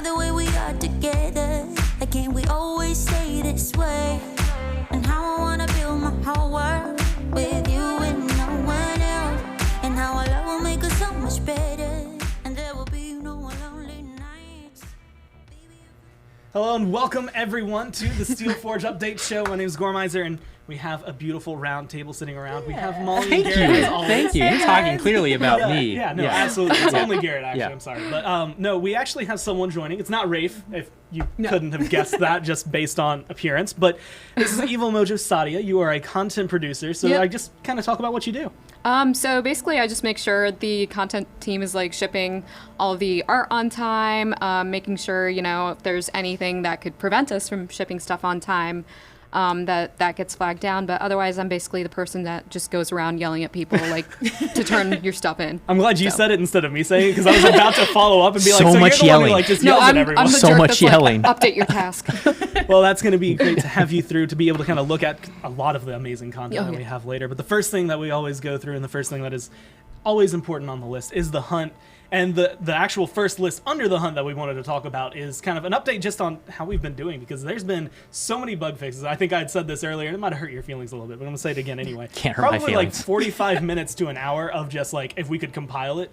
love the way we are together. Like, can't we always stay this way? And how I wanna build my whole world with you and no one else. And how our love will make us so much better. And there will be no more lonely nights. Hello and welcome everyone to the Steel Forge Update Show. My name is Gormizer and we have a beautiful round table sitting around. We have Molly and Garrett as always. Thank you. You're talking clearly about me. Yeah, no, absolutely. It's only Garrett, actually. I'm sorry. But no, we actually have someone joining. It's not Rafe, if you couldn't have guessed that just based on appearance. But this is Evil Mojo Sadia. You are a content producer, so I just kind of talk about what you do. So basically, I just make sure the content team is like shipping all of the art on time, making sure, you know, if there's anything that could prevent us from shipping stuff on time, that gets flagged down. But otherwise, I'm basically the person that just goes around yelling at people like to turn your stuff in. I'm glad you said it instead of me saying it, because I was about to follow up and be like, so so much you're the yelling. one who like just yells at everyone. I'm the So jerk much that's yelling. Like, update your task. Well, that's going to be great to have you through to be able to kind of look at a lot of the amazing content that we have later. But the first thing that we always go through, and the first thing that is always important on the list, is the hunt. And the actual first list under the hunt that we wanted to talk about is kind of an update just on how we've been doing, because there's been so many bug fixes. I think I had said this earlier, and it might have hurt your feelings a little bit, but I'm going to say it again anyway. Can't hurt my Probably like feelings. 45 minutes to an hour of just like, if we could compile it,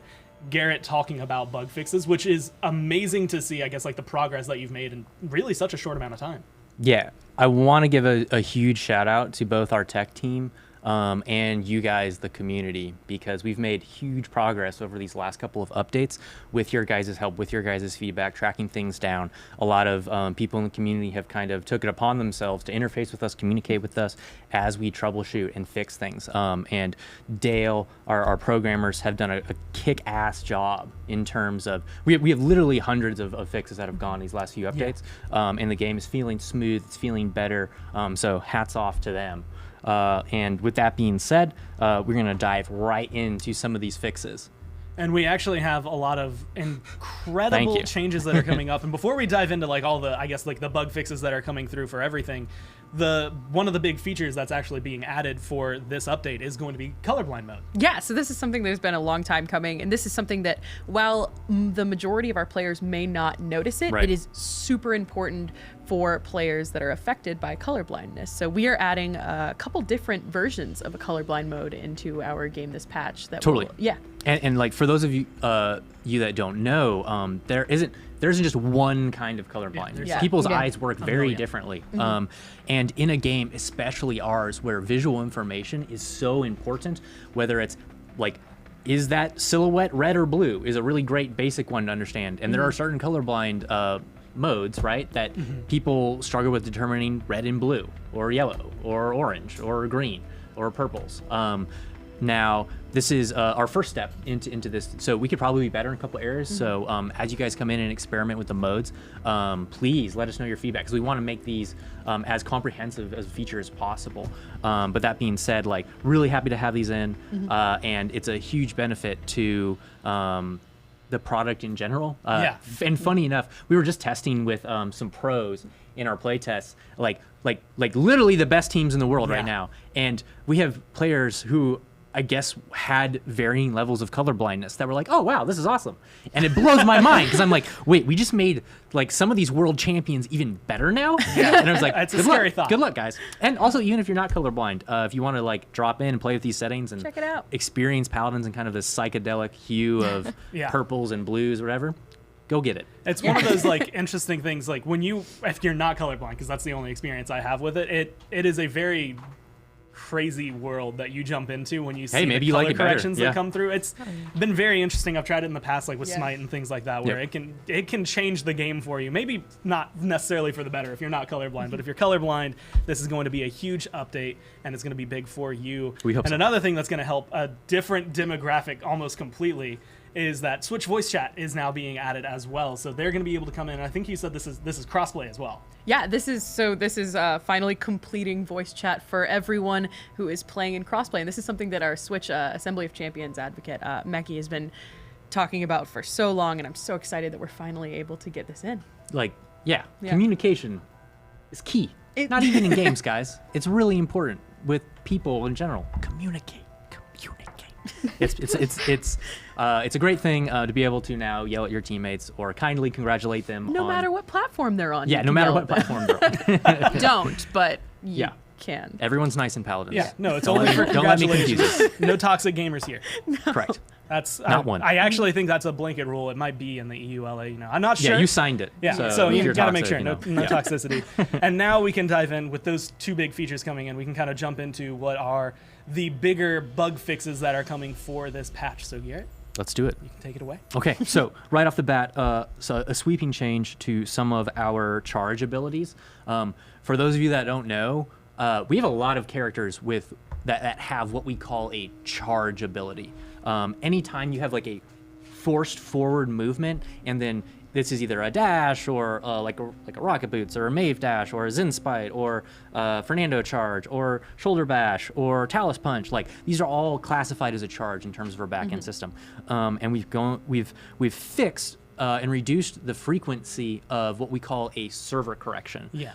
Garrett talking about bug fixes, which is amazing to see, I guess, like the progress that you've made in really such a short amount of time. Yeah, I want to give a huge shout out to both our tech team and you guys, the community, because we've made huge progress over these last couple of updates with your guys' help, with your guys' feedback, tracking things down. A lot of people in the community have kind of took it upon themselves to interface with us, communicate with us as we troubleshoot and fix things. And Dale, our programmers, have done a kick-ass job in terms of, we have literally hundreds of fixes that have gone these last few updates, and the game is feeling smooth, it's feeling better, so hats off to them. And with that being said, we're going to dive right into some of these fixes. And we actually have a lot of incredible changes that are coming up. And before we dive into like all the, I guess, like the bug fixes that are coming through for everything, one of the big features that's actually being added for this update is going to be colorblind mode. Yeah, so this is something that's been a long time coming, and this is something that, while the majority of our players may not notice it, it is super important for players that are affected by colorblindness. So we are adding a couple different versions of a colorblind mode into our game this patch. That And like for those of you you that don't know, there isn't just one kind of colorblindness. People's eyes work very differently. And in a game, especially ours, where visual information is so important, whether it's like, is that silhouette red or blue, is a really great basic one to understand. And there are certain colorblind modes, right, that people struggle with determining red and blue, or yellow, or orange, or green, or purples. Now, this is our first step into this, so we could probably be better in a couple areas. So as you guys come in and experiment with the modes, please let us know your feedback, because we want to make these as comprehensive as a feature as possible. But that being said, like, really happy to have these in, and it's a huge benefit to the product in general. And funny enough, we were just testing with some pros in our play tests, like literally the best teams in the world right now, and we have players who I guess had varying levels of color blindness that were like, oh wow, this is awesome. And it blows my mind, because I'm like, wait, we just made like some of these world champions even better now? And I was like, it's a scary thought. Good luck, guys. And also, even if you're not colorblind, if you want to like drop in and play with these settings and check it out, experience Paladins and kind of this psychedelic hue of purples and blues or whatever, go get it. It's one of those like interesting things, like when if you're not colorblind, because that's the only experience I have with it, it is a very crazy world that you jump into when you see the color corrections that come through. It's been very interesting. I've tried it in the past, like with Smite and things like that, where it can change the game for you. Maybe not necessarily for the better if you're not colorblind, but if you're colorblind, this is going to be a huge update, and it's going to be big for you. We hope so. Another thing that's going to help a different demographic almost completely is that Switch voice chat is now being added as well. So they're going to be able to come in. I think you said this is crossplay as well. Yeah, this is finally completing voice chat for everyone who is playing in crossplay. And this is something that our Switch Assembly of Champions advocate, Meki, has been talking about for so long. And I'm so excited that we're finally able to get this in. Like, communication is key. Not even in games, guys. It's really important with people in general. Communicate. It's a great thing to be able to now yell at your teammates or kindly congratulate them. No matter what platform they're on. Yeah, no matter what platform they're on. Don't, but you can. Everyone's nice in Paladins. Yeah, no, it's only for congratulations. No toxic gamers here. No. Correct. That's not one. I actually think that's a blanket rule. It might be in the EULA. I'm not sure. Yeah, you signed it. Yeah, so you got to make sure no toxicity. And now we can dive in with those two big features coming in. We can kind of jump into what are the bigger bug fixes that are coming for this patch. So Garrett, let's do it. You can take it away. Okay, so right off the bat, so a sweeping change to some of our charge abilities. For those of you that don't know, we have a lot of characters with that have what we call a charge ability. Anytime you have like a forced forward movement, and then this is either a dash or like a rocket boots or a Mave dash or a Zen Spite or Fernando charge or shoulder bash or Talus punch. Like these are all classified as a charge in terms of our backend system, and we've fixed and reduced the frequency of what we call a server correction. Yeah.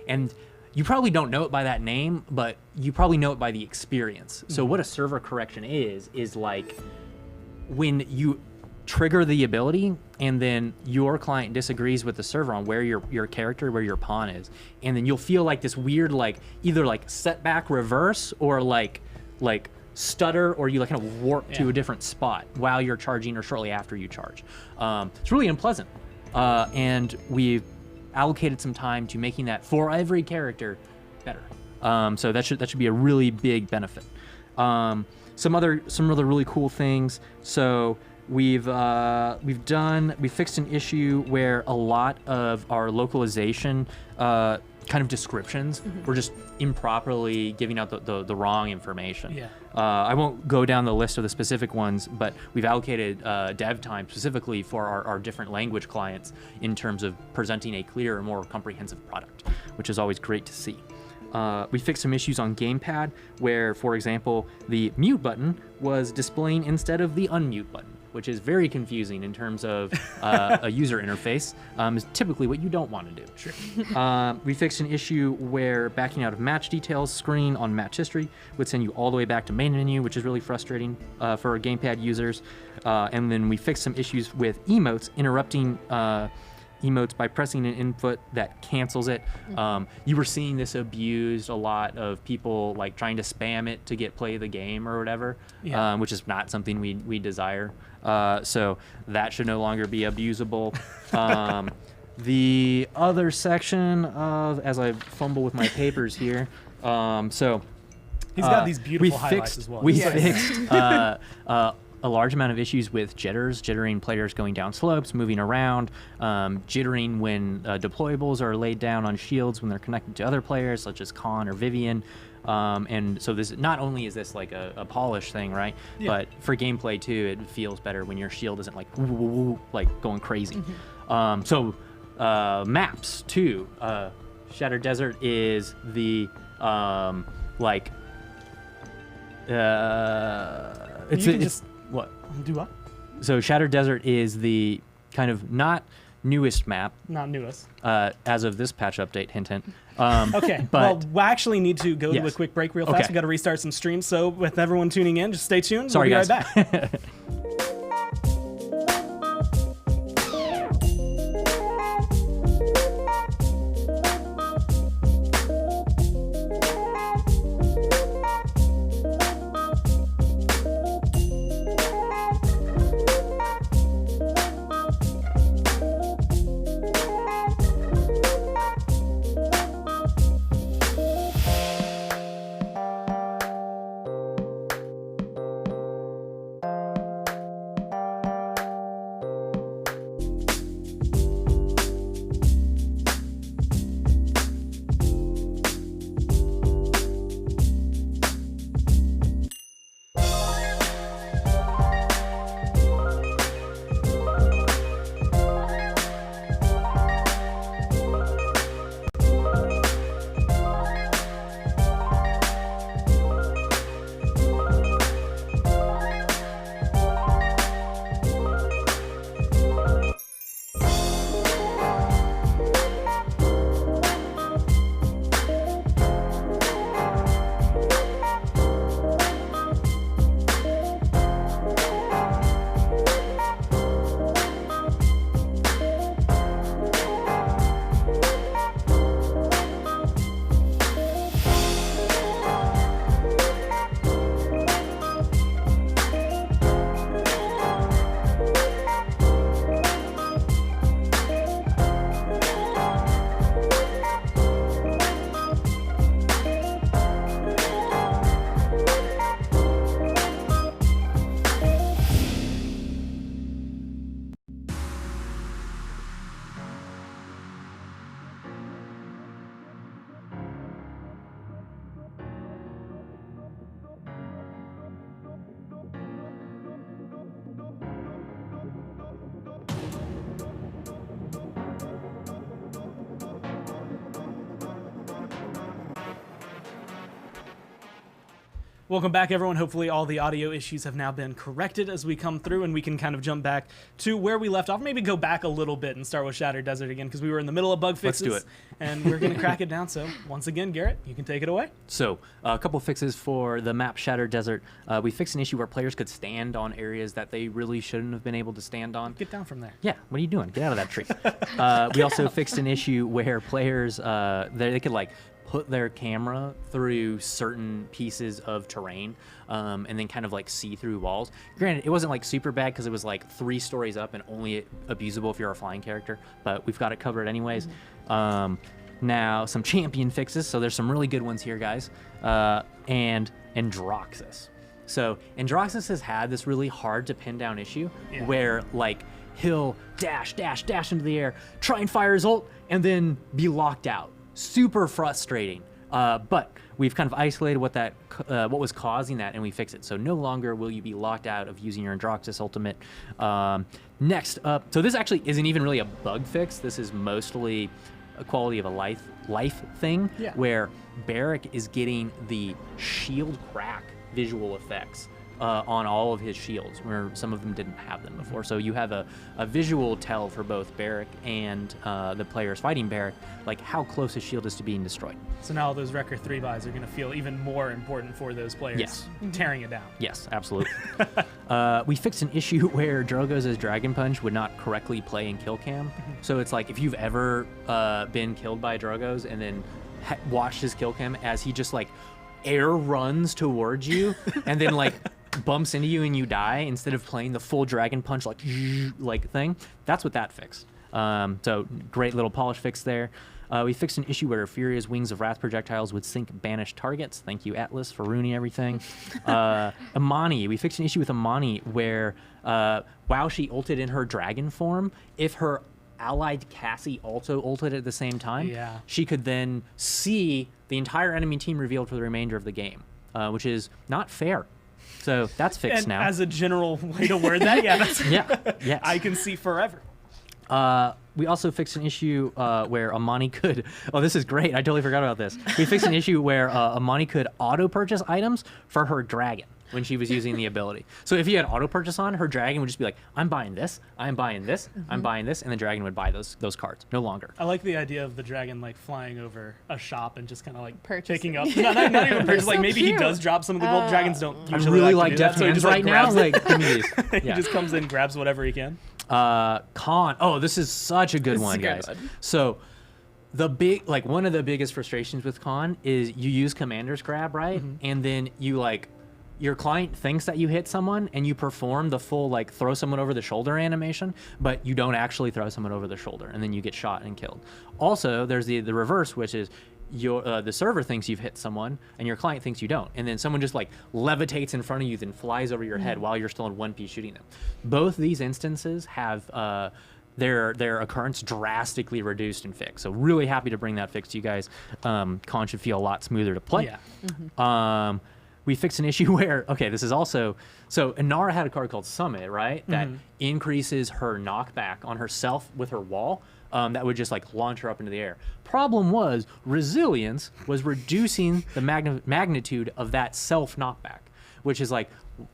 And you probably don't know it by that name, but you probably know it by the experience. So what a server correction is like when you trigger the ability and then your client disagrees with the server on where your character, where your pawn is. And then you'll feel like this weird, like either like setback reverse or like stutter, or you like kind of warp to a different spot while you're charging or shortly after you charge. It's really unpleasant. And we've allocated some time to making that for every character better. So that should be a really big benefit. Some other really cool things. So we fixed an issue where a lot of our localization kind of descriptions were just improperly giving out the wrong information. Yeah. I won't go down the list of the specific ones, but we've allocated dev time specifically for our different language clients in terms of presenting a clearer, more comprehensive product, which is always great to see. We fixed some issues on gamepad where, for example, the mute button was displaying instead of the unmute button, which is very confusing in terms of a user interface. Is typically what you don't want to do. Sure. We fixed an issue where backing out of match details screen on match history would send you all the way back to main menu, which is really frustrating for our gamepad users. And then we fixed some issues with emotes interrupting emotes by pressing an input that cancels it. You were seeing this abused a lot of people like trying to spam it to get play of the game or whatever, which is not something we desire. So that should no longer be abusable. The other section of, as I fumble with my papers here, so he's got these beautiful highlights as well. We fixed a large amount of issues with jittering players going down slopes, moving around, jittering when deployables are laid down on shields when they're connected to other players, such as Khan or Vivian. And so this not only is this like a polish thing, right? Yeah. But for gameplay too, it feels better when your shield isn't like woo, woo, woo, like going crazy. So maps too. Shattered Desert is the like it's what? Do what? So Shattered Desert is the kind of not newest map. Not newest. As of this patch update, hint, hint. Okay, but we actually need to go to a quick break real fast. We got to restart some streams. So with everyone tuning in, just stay tuned. Sorry, we'll be guys. right back. Welcome back, everyone. Hopefully all the audio issues have now been corrected as we come through, and we can kind of jump back to where we left off. Maybe go back a little bit and start with Shattered Desert again, because we were in the middle of bug fixes. Let's do it. And we're going to crack it down. So once again, Garrett, you can take it away. So a couple fixes for the map Shattered Desert. We fixed an issue where players could stand on areas that they really shouldn't have been able to stand on. Get down from there. Yeah, what are you doing? Get out of that tree. We also fixed an issue where players, they could like put their camera through certain pieces of terrain and then kind of like see through walls. Granted, it wasn't like super bad because it was like 3 stories up and only abusable if you're a flying character, but we've got it covered anyways. Now some champion fixes, so there's some really good ones here, guys. And Androxus. So Androxus has had this really hard to pin down issue where like he'll dash into the air, try and fire his ult, and then be locked out. Super frustrating, but we've kind of isolated what was causing that, and we fix it. So no longer will you be locked out of using your Androxus ultimate. Next up, so this actually isn't even really a bug fix. This is mostly a quality of a life thing, where Barrack is getting the shield crack visual effects on all of his shields, where some of them didn't have them before. So you have a visual tell for both Barrack and the players fighting Barrack, like how close his shield is to being destroyed. So now those Wrecker 3 buys are going to feel even more important for those players tearing it down. Yes, absolutely. We fixed an issue where Drogo's Dragon Punch would not correctly play in kill cam. So it's like if you've ever been killed by Drogo's and then watched his kill cam as he just like air runs towards you and then like bumps into you and you die instead of playing the full Dragon Punch like thing. That's what that fixed. So great little polish fix there. We fixed an issue where Furia's Wings of Wrath projectiles would sink banished targets. Thank you, Atlas, for ruining everything. Imani, we fixed an issue with Imani where while she ulted in her dragon form, if her allied Cassie also ulted at the same time, she could then see the entire enemy team revealed for the remainder of the game, which is not fair. So that's fixed and now. As a general way to word that, that's yes. I can see forever. We also fixed an issue where Imani could... Oh, this is great. I totally forgot about this. We fixed an issue where Imani could auto-purchase items for her dragon when she was using the ability. So if you had auto-purchase on, her dragon would just be like, I'm buying this, I'm buying this, I'm buying this, and the dragon would buy those cards. No longer. I like the idea of the dragon like flying over a shop and just kind of like picking up. not even purchase. Like maybe he does drop some of the gold. Dragons don't usually really like Deft Hands so right now. Like, give me these. He just comes in, grabs whatever he can. Khan. Oh, this is such a good one, guys. So one of the biggest frustrations with Khan is you use Commander's Grab, right? And then you your client thinks that you hit someone and you perform the full like throw someone over the shoulder animation, but you don't actually throw someone over the shoulder, and then you get shot and killed. Also, there's the reverse, which is the server thinks you've hit someone and your client thinks you don't, and then someone just like levitates in front of you, then flies over your head while you're still in one piece shooting them. Both these instances have their occurrence drastically reduced and fixed. So really happy to bring that fix to you guys. Con should feel a lot smoother to play. We fixed an issue where, this is also, so Inara had a card called Summit, right? That increases her knockback on herself with her wall. That would just like launch her up into the air. Problem was, Resilience was reducing the magnitude of that self knockback, which is like,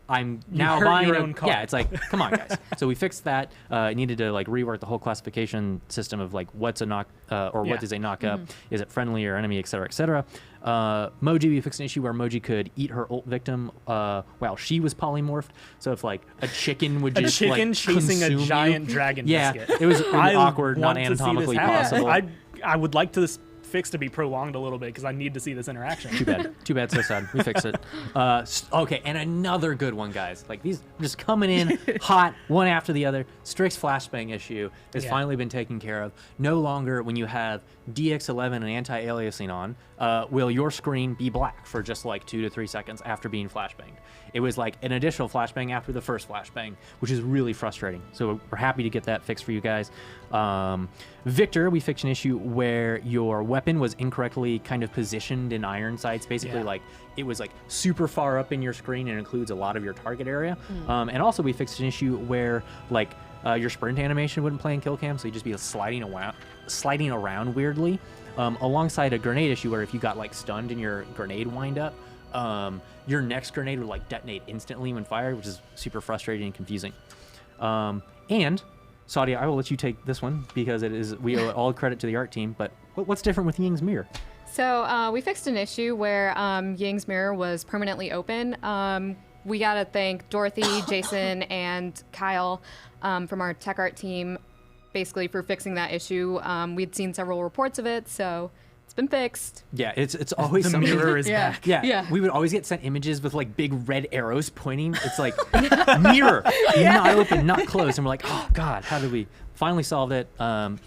I'm now buying your own card. Yeah, it's like, come on, guys. So we fixed that. Needed to like rework the whole classification system of like what's a knock what is a knock up? Is it friendly or enemy, et cetera, et cetera. Moji, we fixed an issue where Moji could eat her ult victim while she was polymorphed. So if like a chicken would just like chasing a giant dragon biscuit. It was awkward, not anatomically possible. I would like to fix to be prolonged a little bit because I need to see this interaction. Too bad, so sad. We fixed it. Okay, and another good one, guys. Like these just coming in hot, one after the other. Strix flashbang issue has finally been taken care of. No longer when you have DX11 and anti-aliasing on, will your screen be black for just like 2 to 3 seconds after being flashbanged. It was like an additional flashbang after the first flashbang, which is really frustrating. So we're happy to get that fixed for you guys. Victor, we fixed an issue where your weapon was incorrectly kind of positioned in iron sights. Basically, like it was like super far up in your screen and includes a lot of your target area. And also we fixed an issue where like your sprint animation wouldn't play in kill cam, so you'd just be sliding around weirdly. Alongside a grenade issue where if you got like stunned in your grenade wind up, your next grenade would like detonate instantly when fired, which is super frustrating and confusing. And Sadia, I will let you take this one because we owe all credit to the art team. But what's different with Ying's mirror? So we fixed an issue where Ying's mirror was permanently open. We gotta thank Dorothy, Jason, and Kyle from our tech art team, basically for fixing that issue. We'd seen several reports of it, so it's been fixed. Yeah, it's always the mirror is back. Yeah, we would always get sent images with like big red arrows pointing. It's like mirror, not open, not closed, and we're like, oh God, how did we? Finally solved it.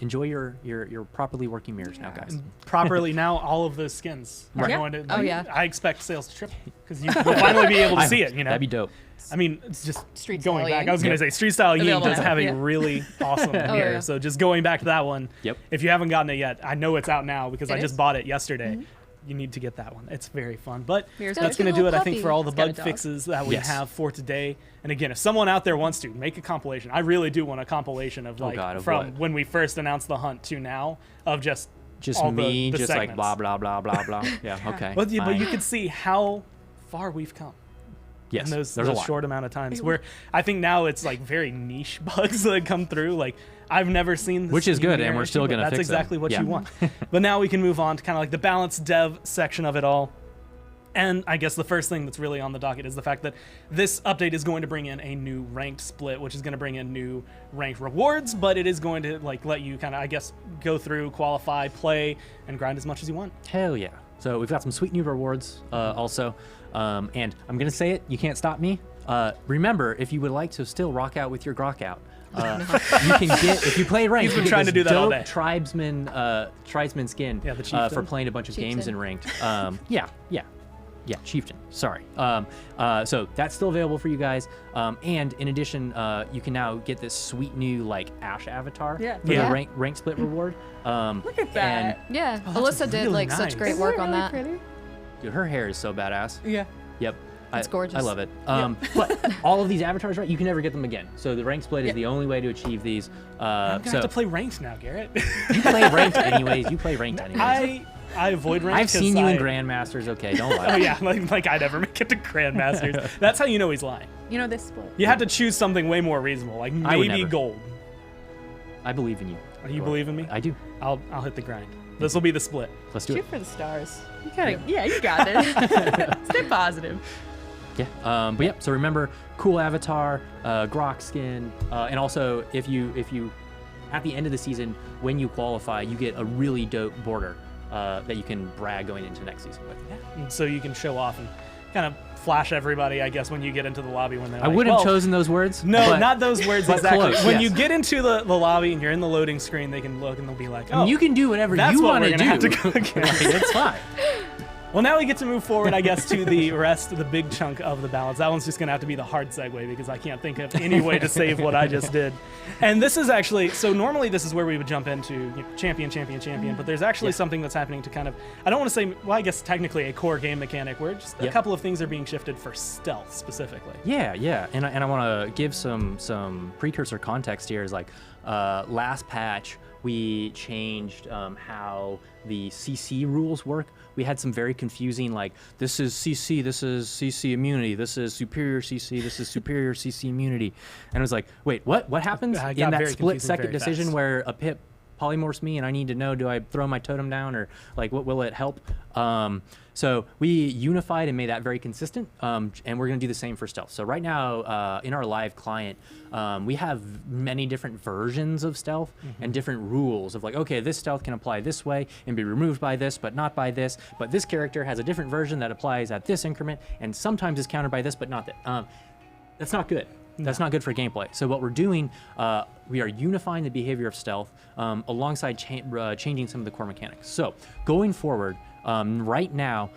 Enjoy your properly working mirrors now, guys. Properly now, all of those skins are going to. Like, I expect sales to triple because you will finally be able to see it. You know, that'd be dope. I mean, it's just Street going style back. I was going to say Street Style Ying does have a really awesome mirror. Yeah. So just going back to that one. Yep. If you haven't gotten it yet, I know it's out now because I just is? bought it yesterday. You need to get that one. It's very fun. But Mirror's that's got a going to cute do it, little I think, for all the puppy. It's got bug a dog. fixes that we Yes. have for today. And again, if someone out there wants to, make a compilation. I really do want a compilation of like God, of from what? when we first announced the hunt to now of just all me, the just segments. like blah blah blah blah blah. Yeah, okay. But you fine. can see how far we've come. Yes, In those there's a lot. short amount of times where I think now it's like very niche bugs that come through. Like I've never seen this, Which is good, and mirror we're still issue, but gonna that's fix them. exactly what Yeah. you want. But now we can move on to kind of like the balanced dev section of it all. And I guess the first thing that's really on the docket is the fact that this update is going to bring in a new ranked split, which is going to bring in new ranked rewards, but it is going to like let you kind of, I guess, go through, qualify, play, and grind as much as you want. Hell yeah. So we've got some sweet new rewards also. And I'm going to say it. You can't stop me. Remember, if you would like to still rock out with your grok out, you can get, if you play ranked, He's been you get trying this to do that all dope day. tribesman skin Yeah, the chieftain. for playing a bunch of games Chieftain. in ranked. Yeah, chieftain. Sorry. So that's still available for you guys. And in addition, you can now get this sweet new like Ash avatar Yeah. for Yeah. the rank split reward. Look at that. Yeah, that's Alyssa did really like nice. such great Isn't work it on really that. pretty? Dude, her hair is so badass. Yeah. Yep. It's gorgeous. I love it. But all of these avatars, right? You can never get them again. So the rank split is the only way to achieve these. I'm gonna So have to play ranked now, Garrett. you play ranked anyways. You play ranked anyways. I avoid ranked. I've seen you in Grandmasters. Okay, don't lie. Oh yeah, like I never make it to Grandmasters. That's how you know he's lying. You know this split. You have to choose something way more reasonable, like I would maybe never. gold. I believe in you. You believe in me? I do. I'll hit the grind. This will be the split. Let's do Shoot it. for the stars. You gotta, yeah, you got it. Stay positive. Yeah. But yeah. So remember, cool avatar, grok skin, and also if you at the end of the season when you qualify, you get a really dope border that you can brag going into next season with. And so you can show off and kind of flash everybody, I guess, when you get into the lobby when they're I like, wouldn't have well, chosen those words. No, but not those words but exactly. close, When yes. you get into the lobby and you're in the loading screen, they can look and they'll be like, I mean, oh, you can do whatever that's you what want we're to gonna do. have to go Like, it's fine. Well, now we get to move forward, I guess, to the rest of the big chunk of the balance. That one's just going to have to be the hard segue because I can't think of any way to save what I just did. And this is actually, so normally this is where we would jump into champion, but there's actually something that's happening to kind of, I don't want to say, well, I guess technically a core game mechanic where just a couple of things are being shifted for stealth specifically. Yeah. And I want to give some precursor context here. Is like last patch we changed how the CC rules work. We had some very confusing, like, this is CC, this is CC immunity, this is superior CC, this is superior CC immunity. And it was like, wait, what happens Yeah, it in got that very split confusing second very decision fast. where a pip polymorphs me and I need to know, do I throw my totem down or like what will it help? So we unified and made that very consistent, and we're going to do the same for stealth. So right now in our live client, we have many different versions of stealth and different rules of like, okay, this stealth can apply this way and be removed by this, but not by this. But this character has a different version that applies at this increment and sometimes is countered by this, but not that. That's not good. That's not good for gameplay. So what we're doing, we are unifying the behavior of stealth alongside changing some of the core mechanics. So going forward, right now,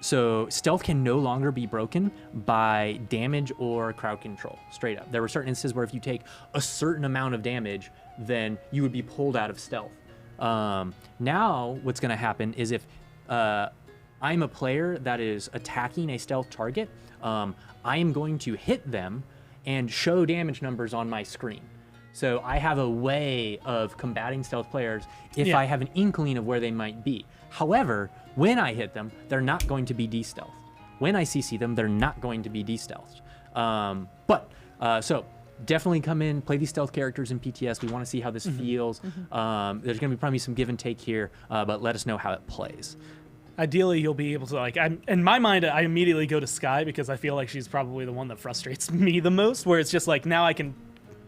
so stealth can no longer be broken by damage or crowd control, straight up. There were certain instances where if you take a certain amount of damage, then you would be pulled out of stealth. Now what's going to happen is if I'm a player that is attacking a stealth target, I am going to hit them and show damage numbers on my screen. So I have a way of combating stealth players if I have an inkling of where they might be. However, when I hit them, they're not going to be de-stealthed. When I CC them, they're not going to be de-stealthed. So definitely come in, play these stealth characters in PTS. We want to see how this feels. There's going to be probably some give and take here, but let us know how it plays. Ideally, you'll be able to, like, in my mind, I immediately go to Skye because I feel like she's probably the one that frustrates me the most, where it's just like, now I can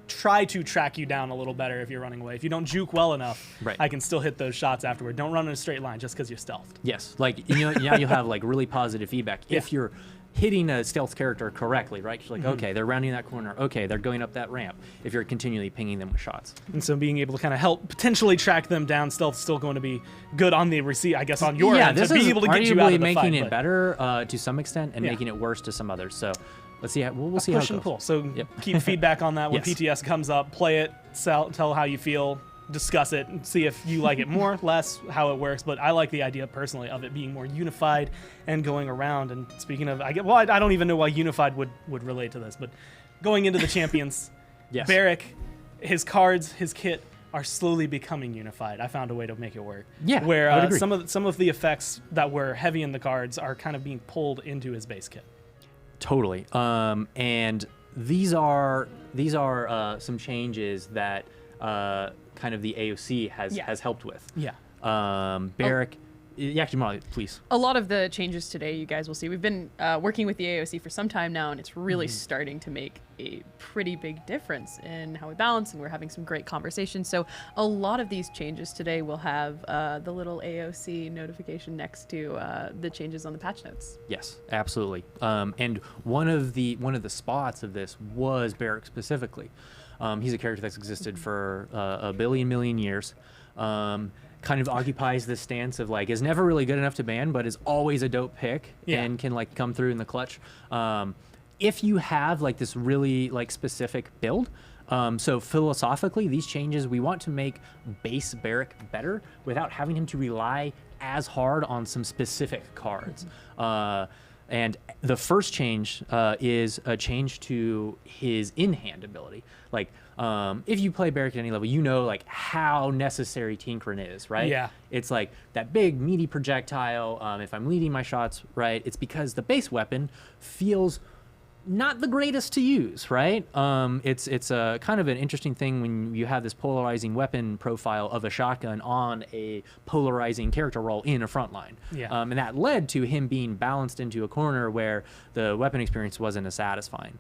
try to track you down a little better if you're running away. If you don't juke well enough, I can still hit those shots afterward. Don't run in a straight line just because you're stealthed. Yes, like, now you'll have, like, really positive feedback. If you're hitting a stealth character correctly, right? You're like, okay, they're rounding that corner. Okay, they're going up that ramp. If you're continually pinging them with shots. And so being able to kind of help potentially track them down, stealth's still going to be good on the receipt, I guess, on your end, to be able to get you out of the fight. Making it better to some extent and making it worse to some others. So let's see. We'll see how it goes. Push and pull. So keep feedback on that when PTS comes up. Play it, tell how you feel, discuss it, and see if you like it more, less, how it works. But I like the idea personally of it being more unified and going around. And speaking of, I don't even know why unified would relate to this, but going into the champions, Barrack, his cards, his kit are slowly becoming unified. I found a way to make it work. Yeah, where some of the effects that were heavy in the cards are kind of being pulled into his base kit. Totally. And these are some changes that kind of the AOC has helped with. Yeah. Barrack, actually, Molly, please. A lot of the changes today, you guys will see. We've been working with the AOC for some time now, and it's really starting to make a pretty big difference in how we balance, and we're having some great conversations. So a lot of these changes today will have the little AOC notification next to the changes on the patch notes. Yes, absolutely. And one of the spots of this was Barrack specifically. He's a character that's existed for a million years. Kind of occupies this stance of, like, is never really good enough to ban, but is always a dope pick and can, like, come through in the clutch. If you have, like, this really, like, specific build, so philosophically, these changes, we want to make base Barrack better without having him to rely as hard on some specific cards. And the first change is a change to his in-hand ability. Like, if you play Barrack at any level, you know, like, how necessary Tinkering is, right? Yeah. It's like that big, meaty projectile. If I'm leading my shots, right, it's because the base weapon feels not the greatest to use, right? It's a kind of an interesting thing when you have this polarizing weapon profile of a shotgun on a polarizing character role in a front line. Yeah. And that led to him being balanced into a corner where the weapon experience wasn't as satisfying.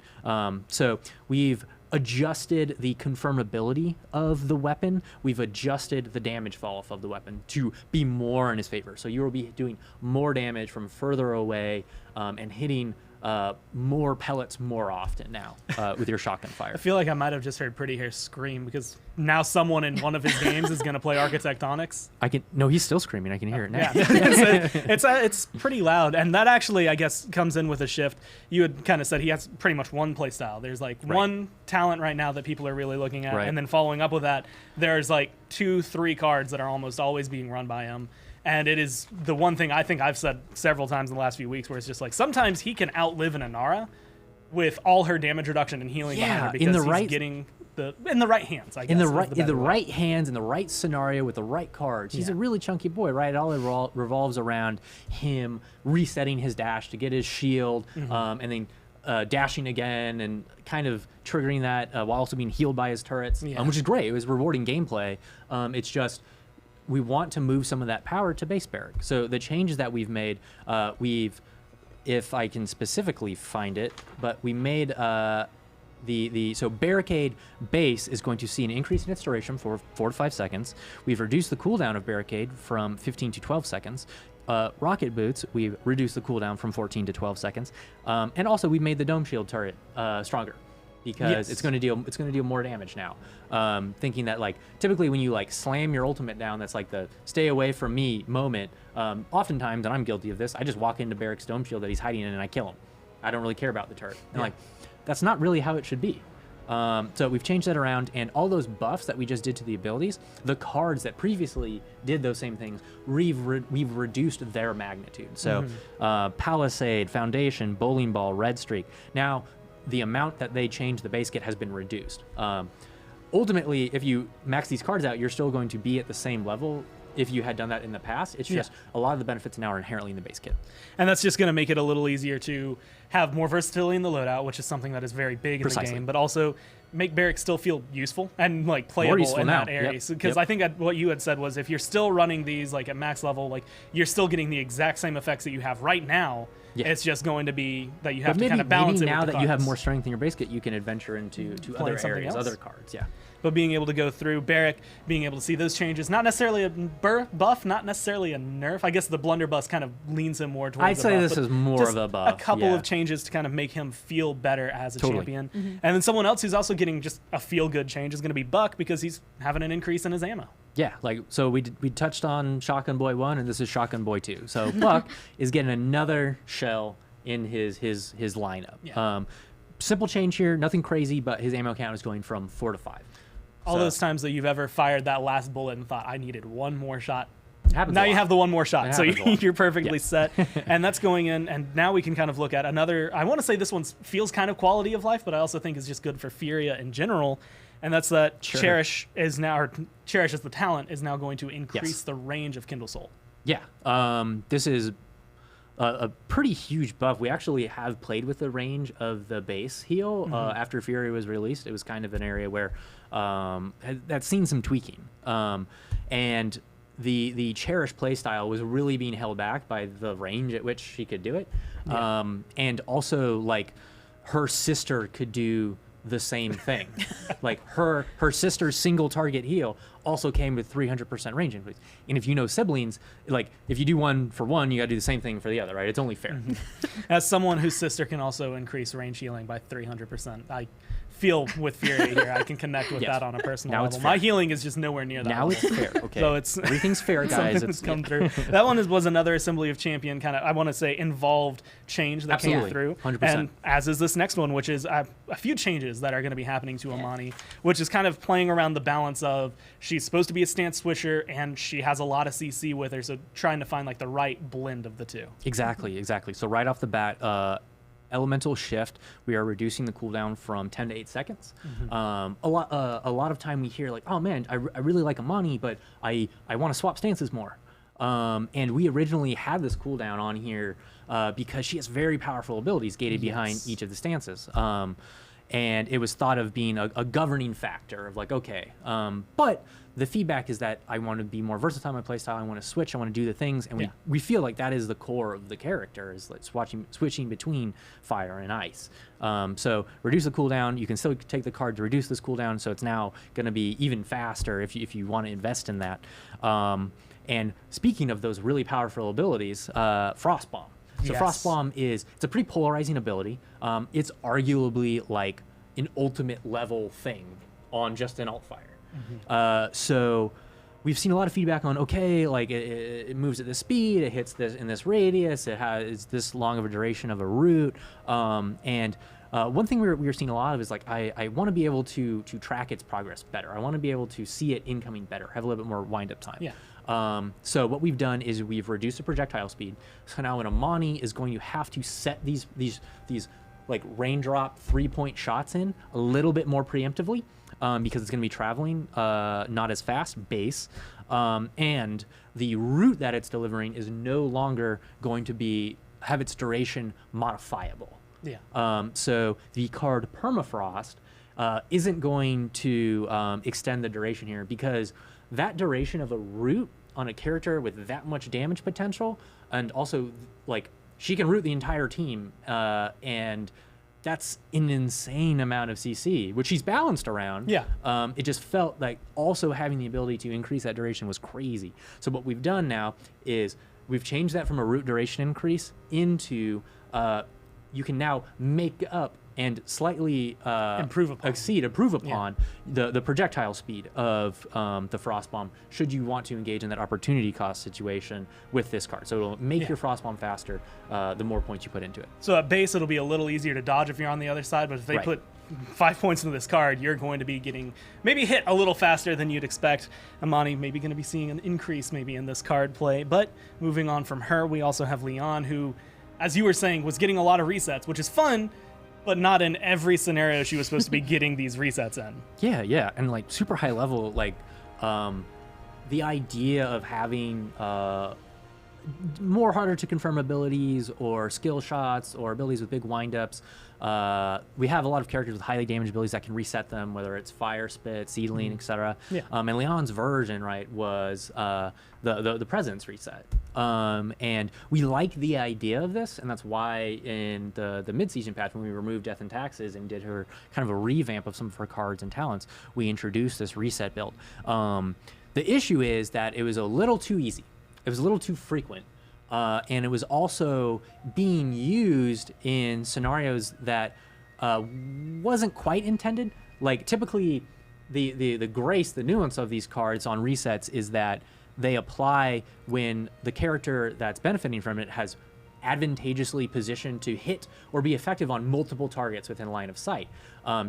So we've adjusted the confirmability of the weapon. We've adjusted the damage fall off of the weapon to be more in his favor. So you will be doing more damage from further away and hitting more pellets more often now with your shotgun fire. I feel like I might have just heard Pretty Hair scream because now someone in one of his games is going to play Architectonics. No, he's still screaming. I can hear it now. Yeah. It's pretty loud, and that actually, I guess, comes in with a shift. You had kind of said he has pretty much one play style. There's like one talent right now that people are really looking at, and then following up with that, there's like 2-3 cards that are almost always being run by him. And it is the one thing I think I've said several times in the last few weeks where it's just like sometimes he can outlive an Inara with all her damage reduction and healing behind her because he's getting in the right hands, I guess. In the right hands, in the right scenario with the right cards. He's a really chunky boy, right? It all revolves around him resetting his dash to get his shield and then dashing again and kind of triggering that while also being healed by his turrets, which is great. It was rewarding gameplay. It's just we want to move some of that power to base Barrack. So the changes that we've made, if I can specifically find it, but we made so Barricade base is going to see an increase in its duration for 4 to 5 seconds. We've reduced the cooldown of Barricade from 15 to 12 seconds. Rocket Boots, we've reduced the cooldown from 14 to 12 seconds. And also we made the Dome Shield turret stronger, because it's going to deal more damage now. Thinking that, like, typically when you like slam your ultimate down, that's like the stay away from me moment. Oftentimes, and I'm guilty of this, I just walk into Barrack's Dome Shield that he's hiding in and I kill him. I don't really care about the turret. And like, that's not really how it should be. So we've changed that around, and all those buffs that we just did to the abilities, the cards that previously did those same things, we've reduced their magnitude. So Palisade, Foundation, Bowling Ball, Red Streak. Now, the amount that they changed the base kit has been reduced. ultimately, if you max these cards out, you're still going to be at the same level if you had done that in the past. It's just a lot of the benefits now are inherently in the base kit. And that's just going to make it a little easier to have more versatility in the loadout, which is something that is very big in the game, but also make Barracks still feel useful and like playable in that area. Because I think what you had said was if you're still running these like at max level, like you're still getting the exact same effects that you have right now. It's just going to be that you have to kind of balance it with the cards. Now that you have more strength in your base kit, you can adventure into other areas, other cards. But being able to go through Barrack, being able to see those changes, not necessarily a buff, not necessarely a nerf. I guess the blunderbuss kind of leans him more towards I'd say this is more of a buff. A couple of changes to kind of make him feel better as a champion. And then someone else who's also getting just a feel-good change is going to be Buck because he's having an increase in his ammo. Yeah, like so we touched on Shotgun Boy 1 and this is Shotgun Boy 2. So Buck is getting another shell in his lineup. Simple change here, nothing crazy, but his ammo count is going from 4 to 5. All those times that you've ever fired that last bullet and thought, I needed one more shot. Now you have the one more shot, so you're perfectly set. And that's going in, and now we can kind of look at another, I want to say this one feels kind of quality of life, but I also think is just good for Furia in general, and that's that Cherish is now, or Cherish as the talent, is now going to increase the range of Kindle Soul. Yeah, this is a pretty huge buff. We actually have played with the range of the base heal after Fury was released. It was kind of an area where that's seen some tweaking. And the Cherish playstyle was really being held back by the range at which she could do it. And also, like, her sister could do the same thing. Like, her sister's single target heal also came with 300% range increase. And if you know siblings, like, if you do one for one, you got to do the same thing for the other, right? It's only fair. As someone whose sister can also increase range healing by 300%, I feel with Fury here. I can connect with that on a personal level. My healing is just nowhere near that. Now it's fair. Okay. So it's everything's fair, guys. It's come through. That one was another Assembly of Champion kind of, I want to say, involved change that came through. 100%. And as is this next one, which is a few changes that are going to be happening to Imani, which is kind of playing around the balance of she's supposed to be a stance swisher and she has a lot of CC with her, so trying to find like the right blend of the two. Exactly. So right off the bat, Elemental Shift, we are reducing the cooldown from 10 to 8 seconds. A lot of time we hear like, oh man, I really like Imani, but I want to swap stances more. And we originally had this cooldown on here because she has very powerful abilities gated behind each of the stances. And it was thought of being a governing factor of like, okay, but the feedback is that I want to be more versatile in my playstyle. I want to switch. I want to do the things, and we feel like that is the core of the character, is like switching between fire and ice. So reduce the cooldown. You can still take the card to reduce this cooldown, so it's now going to be even faster if you want to invest in that. And speaking of those really powerful abilities, Frost Bomb. So Frost Bomb it's a pretty polarizing ability. It's arguably like an ultimate level thing on just an alt fire. So we've seen a lot of feedback on, okay, like it moves at this speed, it hits this in this radius, it has this long of a duration of a route. And one thing we're seeing a lot of is like, I want to be able to track its progress better. I want to be able to see it incoming better, have a little bit more wind up time. So what we've done is we've reduced the projectile speed. So now when Imani is going to have to set these like raindrop 3-point shots in a little bit more preemptively, because it's going to be traveling not as fast base, and the route that it's delivering is no longer going to have its duration modifiable. So the card Permafrost isn't going to extend the duration here, because that duration of a route on a character with that much damage potential, and also like she can root the entire team, and that's an insane amount of CC, which she's balanced around. It just felt like also having the ability to increase that duration was crazy. So what we've done now is we've changed that from a root duration increase into you can now make up and slightly improve upon the projectile speed of the Frost Bomb, should you want to engage in that opportunity cost situation with this card. So it'll make your Frost Bomb faster the more points you put into it. So at base, it'll be a little easier to dodge if you're on the other side, but if they put 5 points into this card, you're going to be getting maybe hit a little faster than you'd expect. Imani maybe going to be seeing an increase maybe in this card play. But moving on from her, we also have Leon, who, as you were saying, was getting a lot of resets, which is fun. but not in every scenario she was supposed to be getting these resets in. Yeah, and like super high level, like the idea of having more harder to confirm abilities or skill shots or abilities with big windups. We have a lot of characters with highly damaged abilities that can reset them, whether it's Fire Spit, Seedling, etc. Yeah. And Leon's version, right, was the President's reset. And we like the idea of this, and that's why in the mid-season patch, when we removed Death and Taxes and did her kind of a revamp of some of her cards and talents, we introduced this reset build. The issue is that it was a little too easy. It was a little too frequent. And it was also being used in scenarios that wasn't quite intended. Like typically the grace, the nuance of these cards on resets is that they apply when the character that's benefiting from it has advantageously positioned to hit or be effective on multiple targets within line of sight,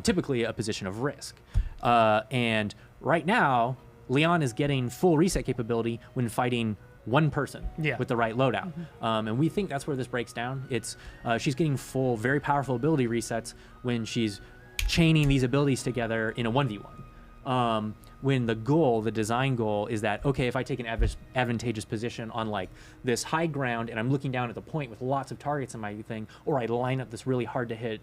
typically a position of risk. And right now, Leon is getting full reset capability when fighting one person with the right loadout. And we think that's where this breaks down. It's she's getting full, very powerful ability resets when she's chaining these abilities together in a 1v1. When the goal, the design goal, is that, okay, if I take an advantageous position on like this high ground and I'm looking down at the point with lots of targets in my thing, or I line up this really hard to hit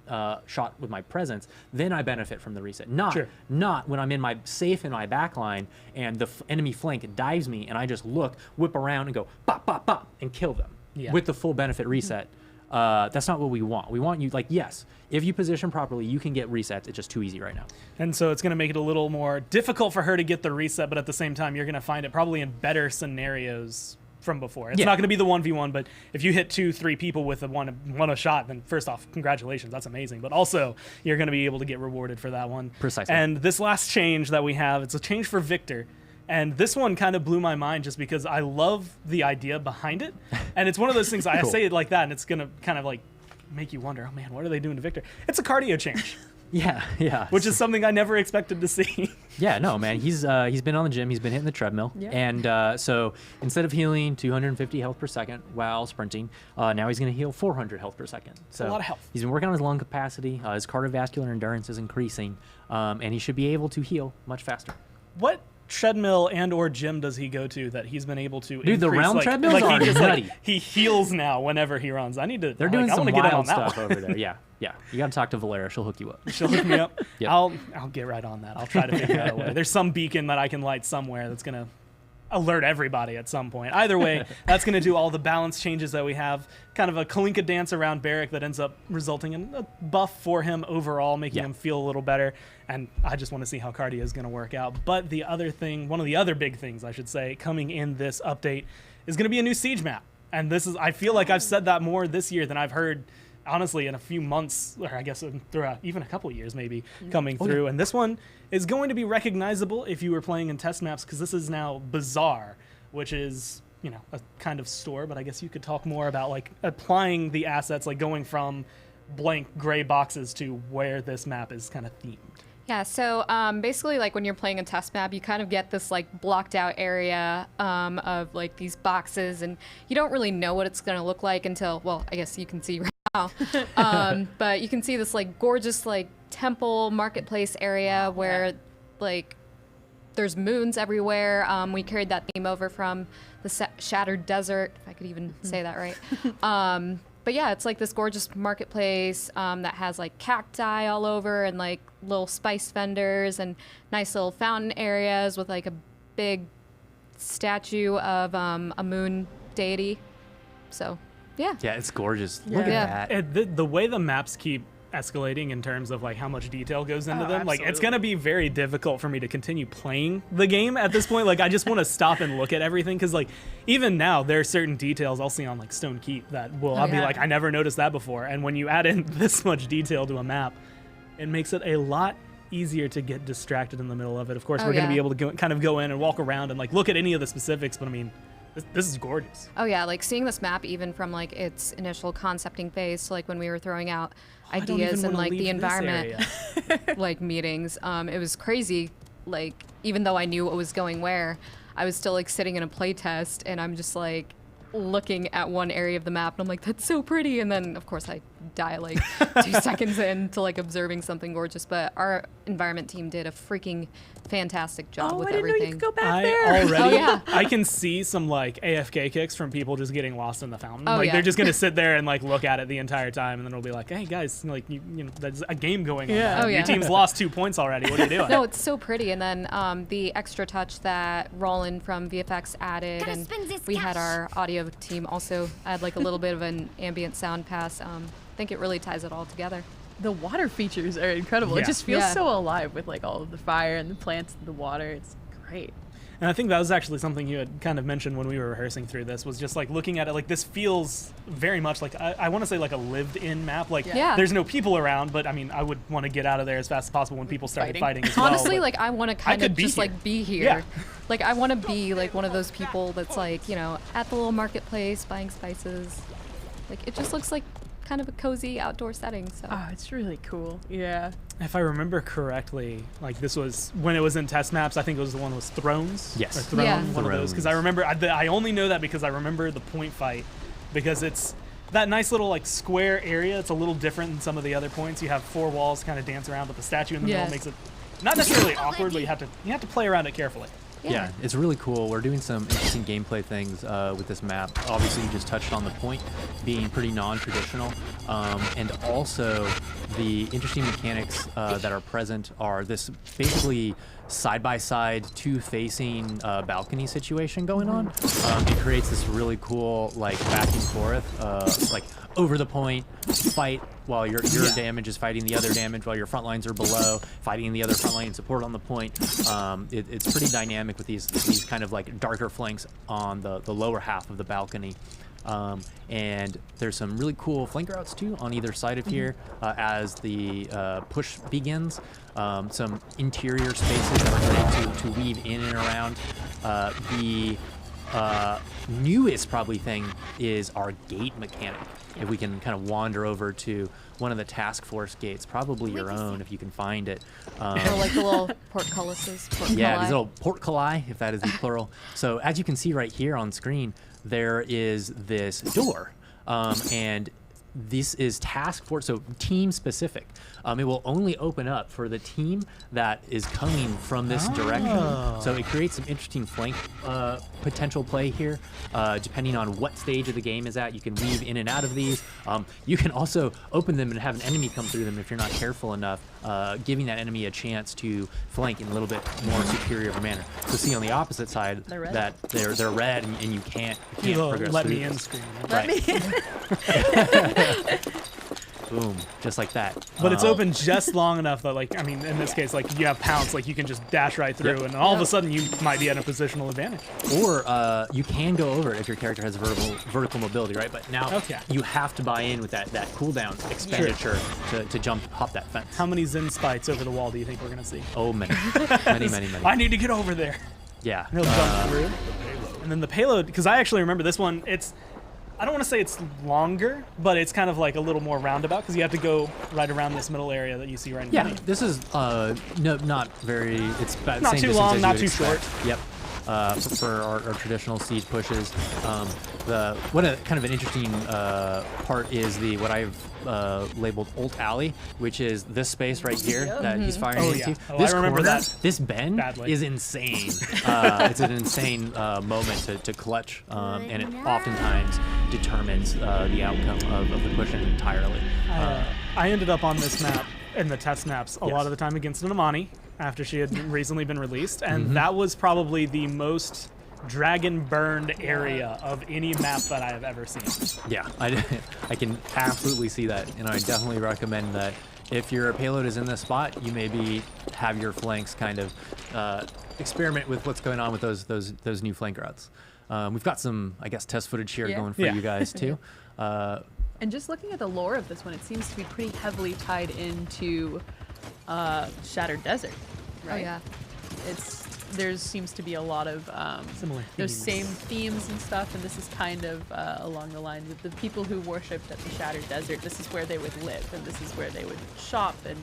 shot with my presence, then I benefit from the reset. Not when I'm in my safe in my backline and the enemy flank dives me and I just look, whip around and go bop, bop, bop, and kill them with the full benefit reset. That's not what we want. We want you, like, yes, if you position properly, you can get resets. It's just too easy right now. And so it's going to make it a little more difficult for her to get the reset, but at the same time, you're going to find it probably in better scenarios from before. It's not going to be the 1v1, but if you hit 2-3 people with a shot, then first off, congratulations, that's amazing. But also, you're going to be able to get rewarded for that one. Precisely. And this last change that we have, it's a change for Victor. And this one kind of blew my mind just because I love the idea behind it. And it's one of those things, I say it like that, and it's going to kind of like make you wonder, oh man, what are they doing to Victor? It's a cardio change. Yeah. Which is something I never expected to see. Yeah, no, man. He's been on the gym. He's been hitting the treadmill. Yeah. And so instead of healing 250 health per second while sprinting, now he's going to heal 400 health per second. So a lot of health. He's been working on his lung capacity. His cardiovascular endurance is increasing. And he should be able to heal much faster. What treadmill and or gym does he go to that he's been able to Dude, the round treadmills are he nutty. He heals now whenever he runs. I need to. They're doing some wild stuff one. over there. Yeah. You got to talk to Valera. She'll hook you up. She'll hook me up. Yep. I'll get right on that. I'll try to figure out a way. There's some beacon that I can light somewhere that's gonna alert everybody at some point. Either way, that's going to do all the balance changes that we have. Kind of a Kalinka dance around Barrack that ends up resulting in a buff for him overall, making him feel a little better. And I just want to see how cardio is going to work out. But the other thing, one of the other big things, I should say, coming in this update is going to be a new Siege map. And this is, I feel like I've said that more this year than I've heard, honestly, in a few months, or I guess throughout even a couple of years maybe, coming through. And this one is going to be recognizable if you were playing in test maps, because this is now Bazaar, which is, you know, a kind of store, but I guess you could talk more about like applying the assets, like going from blank gray boxes to where this map is kind of themed. Yeah, so basically, like when you're playing a test map, you kind of get this like blocked out area of like these boxes, and you don't really know what it's going to look like until, well, I guess you can see right now. But you can see this like gorgeous like temple marketplace area where like there's moons everywhere. We carried that theme over from the Shattered Desert, if I could even say that right. But yeah, it's like this gorgeous marketplace that has like cacti all over and like little spice vendors and nice little fountain areas with like a big statue of a moon deity. So, yeah. Yeah, it's gorgeous. Look at that. The way the maps keep escalating in terms of like how much detail goes into them, like it's gonna be very difficult for me to continue playing the game at this point. Like I just want to stop and look at everything, because like even now there are certain details I'll see on like Stone Keep that I'll be like, I never noticed that before. And when you add in this much detail to a map, it makes it a lot easier to get distracted in the middle of it. Of course, we're gonna be able to kind of go in and walk around and like look at any of the specifics, but I mean, this is gorgeous. Oh yeah, like seeing this map even from like its initial concepting phase to like when we were throwing out ideas and like the environment like meetings, it was crazy. Like even though I knew what was going where, I was still like sitting in a play test and I'm just like looking at one area of the map and I'm like, that's so pretty, and then of course I die like 2 seconds into like observing something gorgeous. But our environment team did a freaking fantastic job with everything. I didn't know you could go back there. I can see some like AFK kicks from people just getting lost in the fountain. They're just gonna sit there and like look at it the entire time, and then it'll be like, hey guys, like you know, there's a game going on. Your team's lost 2 points already. What are you doing? No, it's so pretty. And then the extra touch that Roland from VFX added, and we had our audio team also add like a little bit of an ambient sound pass. I think it really ties it all together. The water features are incredible. It just feels so alive with like all of the fire and the plants and the water. It's great. And I think that was actually something you had kind of mentioned when we were rehearsing through this, was just like looking at it, like this feels very much like, I want to say like a lived-in map. Like there's no people around, but I mean, I would want to get out of there as fast as possible when people started fighting as well. Honestly, like I want to kind of just like be here. Yeah. Like I want to be like one of those people that's like, you know, at the little marketplace buying spices. Like it just looks like kind of a cozy outdoor setting. So it's really cool. Yeah. If I remember correctly, like this was when it was in test maps. I think it was the one with Thrones. Yes. Or Throne, one of those. Because I remember, I only know that because I remember the point fight, because it's that nice little like square area. It's a little different than some of the other points. You have 4 walls kind of dance around, but the statue in the middle makes it not necessarily awkward, but you have to play around it carefully. Yeah, it's really cool. We're doing some interesting gameplay things with this map. Obviously, you just touched on the point being pretty non-traditional, and also the interesting mechanics that are present are this basically side-by-side, 2-facing balcony situation going on. It creates this really cool like back and forth, like over the point fight while your damage is fighting the other damage, while your front lines are below fighting the other front line support on the point. It's pretty dynamic with these kind of like darker flanks on the lower half of the balcony. And there's some really cool flank routes too on either side of here as the push begins. Some interior spaces that are great to weave in and around. The newest probably thing is our gate mechanic. If we can kind of wander over to one of the task force gates, probably your own if you can find it. Or like the little portcullises. Yeah, these little portculli, if that is the plural. So as you can see right here on screen, there is this door, and this is task force, so team specific. It will only open up for the team that is coming from this direction. So it creates some interesting flank potential play here. Depending on what stage of the game is at, you can weave in and out of these. You can also open them and have an enemy come through them if you're not careful enough, giving that enemy a chance to flank in a little bit more superior of a manner. So see on the opposite side that they're red and you can't progress let through me this. in screen. Let me in. Boom, just like that. But it's open just long enough that, like, I mean, in this case, like, you have pounce, like, you can just dash right through, and all of a sudden you might be at a positional advantage. Or you can go over it if your character has vertical mobility, right? But now you have to buy in with that cooldown expenditure to hop that fence. How many Zen spites over the wall do you think we're going to see? Oh, many. many. I need to get over there. Yeah. He'll jump through. And then the payload, because I actually remember this one, I don't want to say it's longer, but it's kind of like a little more roundabout because you have to go right around this middle area that you see right in front of you. This is not very. It's about not too long, not too short. Yep. For our traditional siege pushes, what a kind of an interesting part is what I've labeled Ult Alley, which is this space right here that he's firing into. This I remember corner, that. This bend is insane. It's an insane moment to clutch, and it oftentimes determines the outcome of the push entirely. I ended up on this map in the test maps a lot of the time against an Imani after she had recently been released, and that was probably the most dragon burned area of any map that I have ever seen. Yeah, I can absolutely see that, and I definitely recommend that if your payload is in this spot, you maybe have your flanks kind of experiment with what's going on with those new flank routes. We've got some, I guess, test footage here going for you guys too. And just looking at the lore of this one, it seems to be pretty heavily tied into Shattered Desert, right? Oh yeah. There seems to be a lot of similar those same themes and stuff, and this is kind of along the line with the people who worshipped at the Shattered Desert. This is where they would live, and this is where they would shop and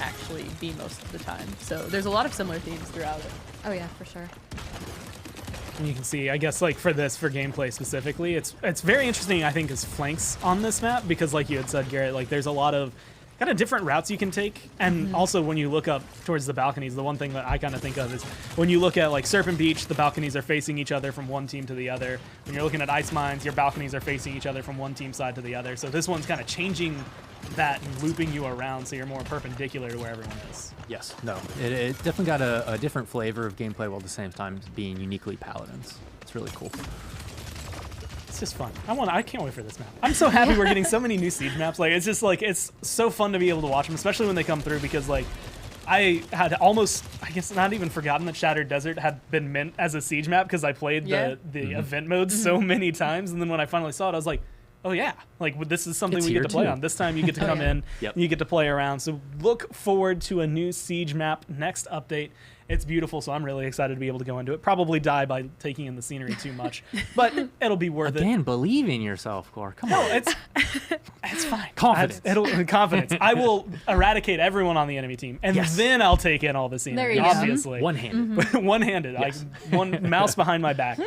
actually be most of the time. So there's a lot of similar themes throughout it. Oh yeah, for sure. And you can see, I guess, like for gameplay specifically, it's very interesting, I think, as flanks on this map, because like you had said, Garrett, like there's a lot of kind of different routes you can take. And also when you look up towards the balconies, the one thing that I kind of think of is when you look at like Serpent Beach, the balconies are facing each other from one team to the other. When you're looking at Ice Mines, your balconies are facing each other from one team side to the other. So this one's kind of changing that and looping you around so you're more perpendicular to where everyone is. Yes. No. It definitely got a different flavor of gameplay while at the same time being uniquely Paladins. It's really cool. It's just fun. I can't wait for this map. I'm so happy we're getting so many new Siege maps. Like, it's just like, it's so fun to be able to watch them, especially when they come through, because like I had almost, I guess, not even forgotten that Shattered Desert had been meant as a Siege map, because I played the event mode so many times, and then when I finally saw it, I was like, oh yeah, like this is something we get to play on. This time you get to come in, you get to play around. So look forward to a new Siege map next update. It's beautiful, so I'm really excited to be able to go into it. Probably die by taking in the scenery too much, but it'll be worth it. Again, believe in yourself, Core. Come on. It's fine. Confidence. Confidence. I will eradicate everyone on the enemy team, and then I'll take in all the scenery. There you go. Obviously, one-handed. One-handed. Yes. One mouse behind my back.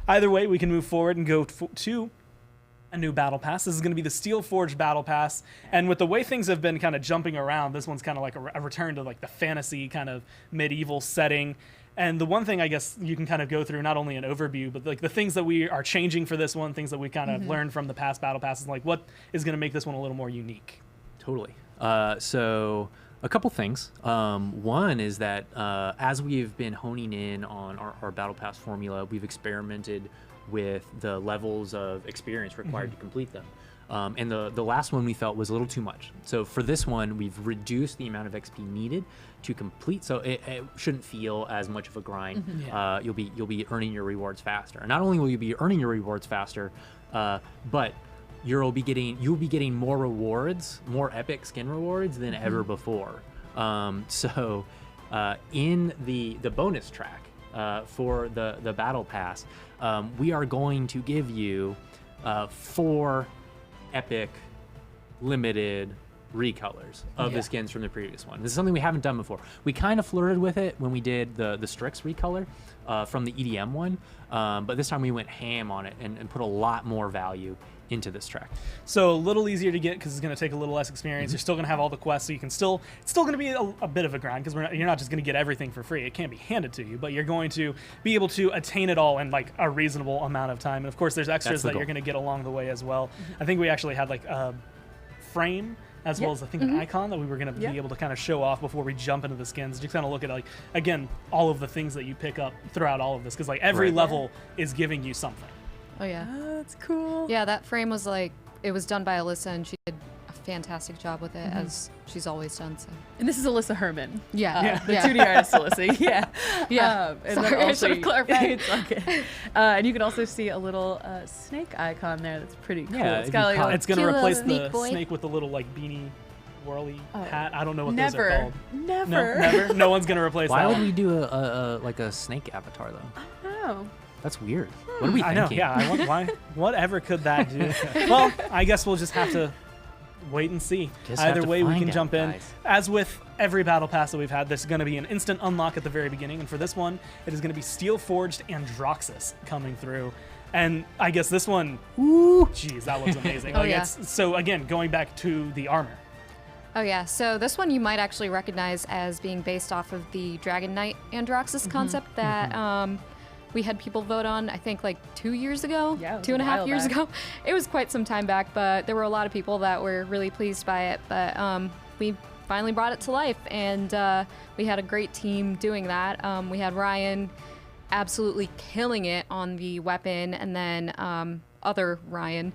Either way, we can move forward and go to a new battle pass. This is going to be the Steel Forged battle pass, and with the way things have been kind of jumping around, this one's kind of like a return to like the fantasy kind of medieval setting. And the one thing I guess you can kind of go through, not only an overview, but like the things that we are changing for this one, things that we kind of learned from the past battle passes, like what is going to make this one a little more unique. Totally. So a couple things. One is that as we've been honing in on our battle pass formula, we've experimented with the levels of experience required to complete them. And the last one we felt was a little too much. So for this one, we've reduced the amount of XP needed to complete, so it shouldn't feel as much of a grind. You'll be earning your rewards faster. And not only will you be earning your rewards faster, but you'll be getting more rewards, more epic skin rewards than ever before. So in the bonus track for the battle pass, we are going to give you 4 epic limited recolors of the skins from the previous one. This is something we haven't done before. We kind of flirted with it when we did the Strix recolor from the EDM one, but this time we went ham on it and put a lot more value into this track. So a little easier to get because it's going to take a little less experience. You're still going to have all the quests, so you can it's still going to be a bit of a grind, because you're not just going to get everything for free. It can't be handed to you, but you're going to be able to attain it all in like a reasonable amount of time. And of course, there's extras that you're going to get along the way as well. I think we actually had like a frame as well as I think an icon that we were going to be able to kind of show off before we jump into the skins. Just kind of look at like, again, all of the things that you pick up throughout all of this, because like every level is giving you something. Oh yeah, that's cool. Yeah, that frame was like, it was done by Alyssa, and she did a fantastic job with it, as she's always done. So. And this is Alyssa Herman. Yeah, the 2D artist Alyssa. Yeah. And sorry, I should have clarified. It's okay. And you can also see a little snake icon there. That's pretty cool. Yeah, it's got like it's going to replace the boy. snake with the little like beanie whirly hat. I don't know what those are called. Never. No one's going to replace that. Why would we do a snake avatar though? Oh. That's weird. What are we thinking? I know, yeah. Whatever could that do? Well, I guess we'll just have to wait and see. Either way, we can jump in. As with every battle pass that we've had, there's going to be an instant unlock at the very beginning. And for this one, it is going to be Steel Forged Androxus coming through. And I guess this one, geez, that looks amazing. So again, going back to the armor. Oh yeah, so this one you might actually recognize as being based off of the Dragon Knight Androxus concept that we had people vote on, I think like 2 years ago, 2.5 years ago. It was quite some time back, but there were a lot of people that were really pleased by it. But we finally brought it to life, and we had a great team doing that. We had Ryan absolutely killing it on the weapon, and then other Ryan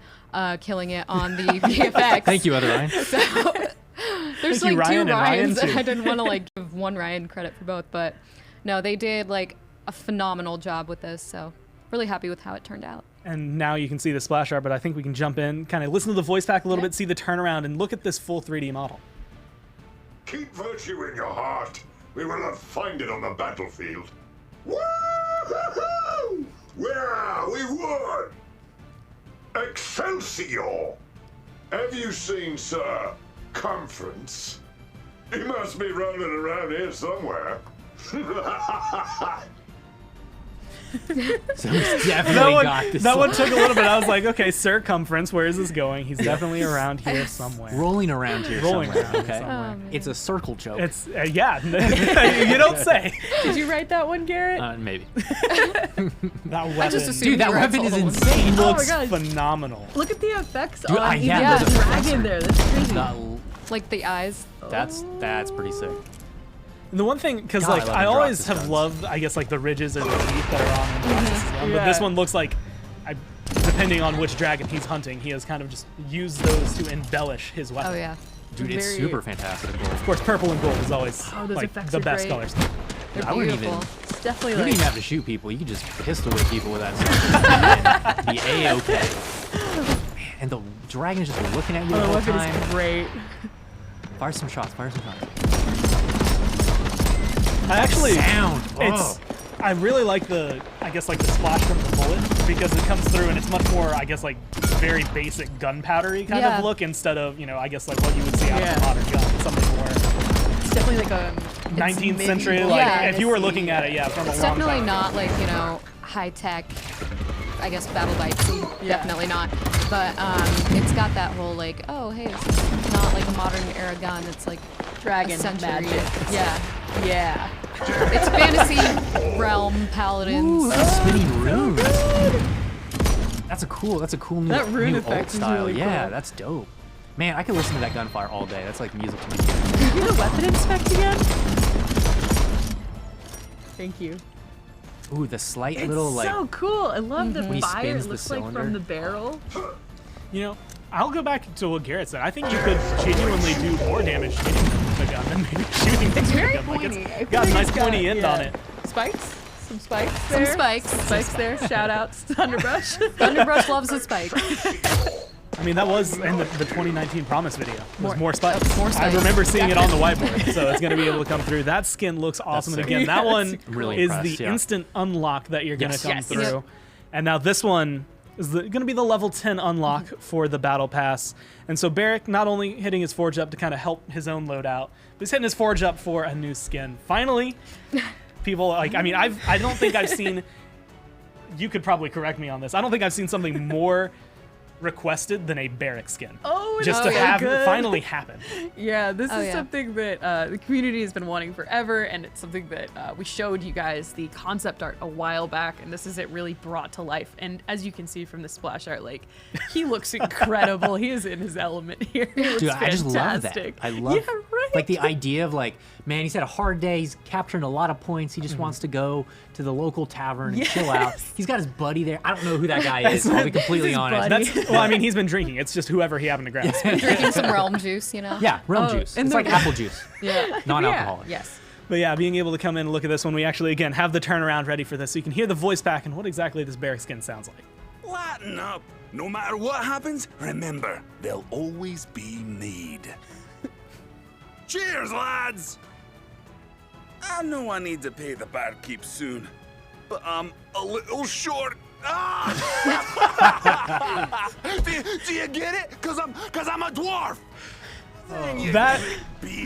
killing it on the VFX. Thank you, other Ryan. So there's Thank like you, two Ryan Ryans. I didn't want to like give one Ryan credit for both, but no, they did like a phenomenal job with this, so really happy with how it turned out. And now you can see the splash art, but I think we can jump in, kind of listen to the voice pack a little bit, see the turnaround, and look at this full 3D model. Keep virtue in your heart. We will not find it on the battlefield. Woo-hoo-hoo! Yeah, we won! Excelsior! Have you seen Sir Conference? He must be running around here somewhere. So he's definitely got this. That one took a little bit. I was like, okay, circumference, where is this going? He's definitely around here somewhere. Rolling around here Rolling somewhere. around Okay. somewhere. It's a circle joke. It's, yeah. You don't say. Did you write that one, Garrett? Maybe. That weapon. Dude, that weapon is insane. He looks phenomenal. Look at the effects Dude, on yeah, the dragon there. That's crazy. Like the eyes. That's pretty sick. And the one thing, because God, like I I love always drop have guns. loved, I guess like the ridges or the teeth that are on Roxas as well. But this one looks like, depending on which dragon he's hunting, he has kind of just used those to embellish his weapon. Oh yeah. Dude, it's super fantastic. Of course, purple and gold is always those like effects the are best great. colors. They're I wouldn't beautiful. even. It's definitely You like. don't even have to shoot people. You can just pistol whip people with that stuff. Be A-okay. And the dragon's just looking at you the The whole weapon time. is great. Fire some shots. Fire some shots. I actually, Sound. it's, I really like the, I guess like the splash from the bullet because it comes through and it's much more, I guess like very basic gunpowdery kind of look instead of, you know, I guess like what you would see out of a modern gun. Something more It's definitely like a 19th century, medieval. like Yeah, if you were looking at it, from a It's long definitely time not ago. like, you know, high tech, I guess, battle bitesy. Yeah. Definitely not. But it's got that whole like, oh hey, it's not like a modern era gun. It's like Dragon a century. magic. Yeah. Yeah. It's fantasy realm paladins. Ooh, spinning runes. That's a cool new, That rune new effect old is style. really Yeah, cool. that's dope. Man, I could listen to that gunfire all day. That's like music to me. Can you do the weapon inspect again? Thank you. Ooh, the slight It's little like. so cool. I love the When he fire. spins It the looks like cylinder. from the barrel. You know, I'll go back to what Garrett said. I think you could genuinely do more damage hitting the gun than maybe shooting the Very gun. Like pointy. I it's feel got a like nice it's got- pointy end on it. Spikes? Some spikes Some there? spikes. Spikes there. Shout outs to Thunderbrush. Thunderbrush loves a spike. I mean, that was in the 2019 Promise video. It was more spikes. more I spikes. remember seeing it on the whiteboard, so it's going to be able to come through. That skin looks awesome. And sick. again, that one Really is impressed, the yeah. instant unlock that you're going to come Yes. through. Yep. And now this one is going to be the level 10 unlock for the Battle Pass. And so Barrick not only hitting his forge up to kind of help his own loadout, but he's hitting his forge up for a new skin. Finally, people like, I mean, I don't think I've seen, you could probably correct me on this, I don't think I've seen something more requested than a Barracks Skin. Oh, Just it's to so have good. it finally happen. Yeah, this Oh, is yeah. something that the community has been wanting forever, and it's something that we showed you guys the concept art a while back, and this is it really brought to life. And as you can see from the splash art, like, he looks incredible. He is in his element here. He looks Dude, I just love that. fantastic. I love Yeah, right. like the idea of like, man, he's had a hard day. He's capturing a lot of points. He just wants to go to the local tavern and chill out. He's got his buddy there. I don't know who that guy is. I'll be completely his honest. buddy. That's, well, I mean, he's been drinking. It's just whoever he happened to grab. Drinking some realm juice, you know? Yeah, realm Oh, juice. and It's the- like apple juice, Yeah. non-alcoholic. Yeah, yes. But yeah, being able to come in and look at this one, we actually, again, have the turnaround ready for this. So you can hear the voice pack and what exactly this Barrack Skin sounds like. Lighten up. No matter what happens, remember, there'll always be need. Cheers, lads! I know I need to pay the barkeep soon, but I'm a little short. Ah! do you get it? Cause I'm a dwarf.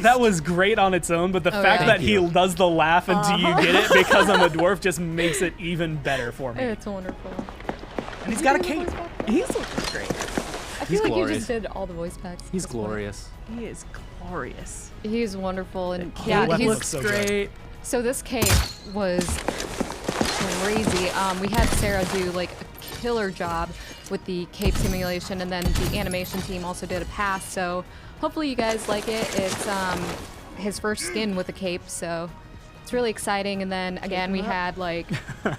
That was great on its own, but the fact yeah. that Thank you. he does the laugh and do you get it because I'm a dwarf just makes it even better for me. It's wonderful. And he's got a cape. He's looking great. I He's feel like glorious. you just did all the voice packs. He's That's funny. glorious. He is glorious. He's wonderful, and Yeah, yeah, he he's looks so good. Great. so this cape was crazy. We had Sarah do like a killer job with the cape simulation, and then the animation team also did a pass. So hopefully you guys like it. It's his first skin with a cape, so it's really exciting. And then again, we had like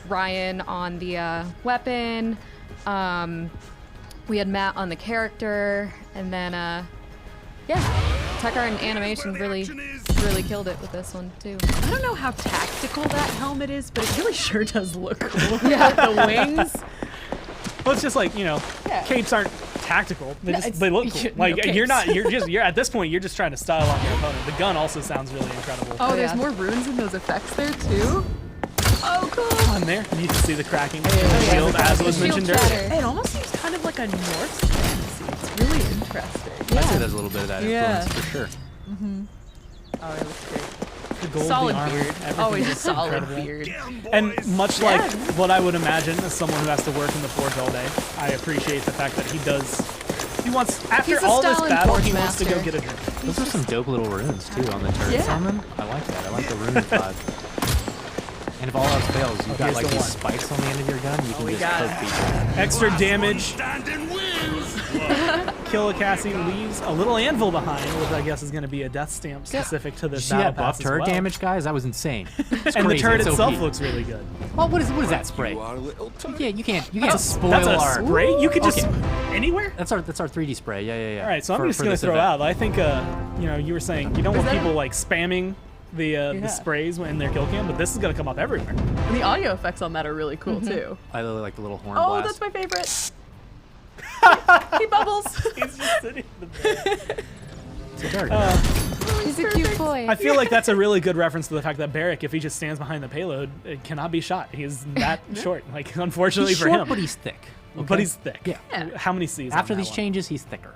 Ryan on the weapon. We had Matt on the character, and then yeah, Tucker and animation really killed it with this one too. I don't know how tactical that helmet is, but it really sure does look cool. Yeah. The wings. Well, it's just like, you know, Yeah. capes aren't tactical. They it's- they look cool. no Like capes. you're at this point you're just trying to style on your opponent. The gun also sounds really incredible. Oh, there's yeah. more runes in those effects there too. Oh, cool. On there, you can see the cracking of the shield, as was Shield mentioned earlier. shatter. It almost seems kind of like a Norse fantasy. It's really interesting. I'd say there's a little bit of that Yeah. influence for sure. Oh, it looks great. The gold, solid the armor, beard. everything Always a is solid incredible. beard. And much like what I would imagine as someone who has to work in the Forge all day, I appreciate the fact that he does. He wants, after all this battle, he wants to go get a drink. Those are some dope little runes too on the turrets on them. I like that. I like the rune pod. And if all else fails, you've got like these spikes on the end of your gun. You can just poke people. Extra damage. Kill a Cassie, leaves a little anvil behind, which I guess is going to be a death stamp specific to this battle pass as turret well. damage, guys? That was insane. And the turret itself looks really good. Well, what is that spray? Yeah, you can't spoil that's a our spray. You could just anywhere. That's our 3D spray. Yeah. All right, so I'm just going to throw out. I think you were saying you don't want people like spamming the sprays in their kill cam, but this is going to come up everywhere. And the audio effects on that are really cool too. I really like the little horn blast. blast. That's my favorite. He bubbles. He's just sitting in the He's a cute boy. I feel like that's a really good reference to the fact that Barrack, if he just stands behind the payload, it cannot be shot. He's that short. Like, unfortunately he's for short, him. But he's thick. Okay? But he's thick. Yeah. How many C's? After these changes, he's thicker.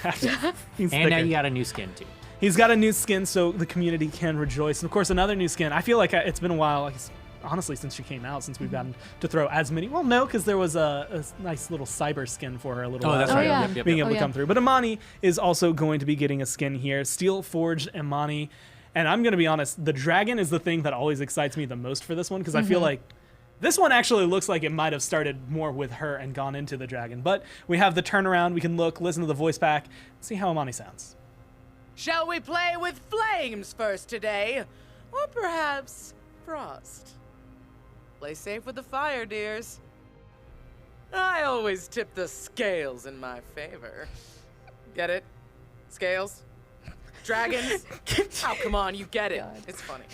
He's and thicker. now you got a new skin too. He's got a new skin, so the community can rejoice. And of course, another new skin. I feel like it's been a while. Like, honestly, since she came out, since we've gotten to throw as many. Well, no, because there was a nice little cyber skin for her a little while. That's right. Being able to come through. But Imani is also going to be getting a skin here. Steel Forged Imani. And I'm going to be honest, the dragon is the thing that always excites me the most for this one, because I feel like this one actually looks like it might have started more with her and gone into the dragon. But we have the turnaround. We can look, listen to the voice pack, see how Imani sounds. Shall we play with flames first today? Or perhaps frost? Play safe with the fire, dears. I always tip the scales in my favor. Get it? Scales? Dragons? Oh, come on, you get it. It's funny.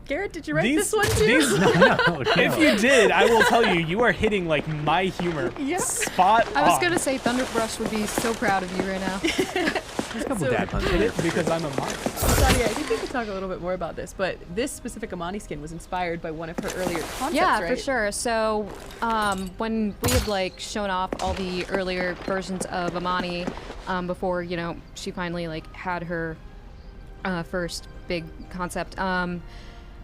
Garrett, did you write this one too? No. If you did, I will tell you, you are hitting like my humor spot on. I was gonna say Thunderbrush would be so proud of you right now. There's a couple dad puns. Because I'm a mom. Sadia, I think we could talk a little bit more about this, but this specific Imani skin was inspired by one of her earlier concepts, Yeah, right? for sure. So when we had like shown off all the earlier versions of Imani before, she finally like had her first big concept,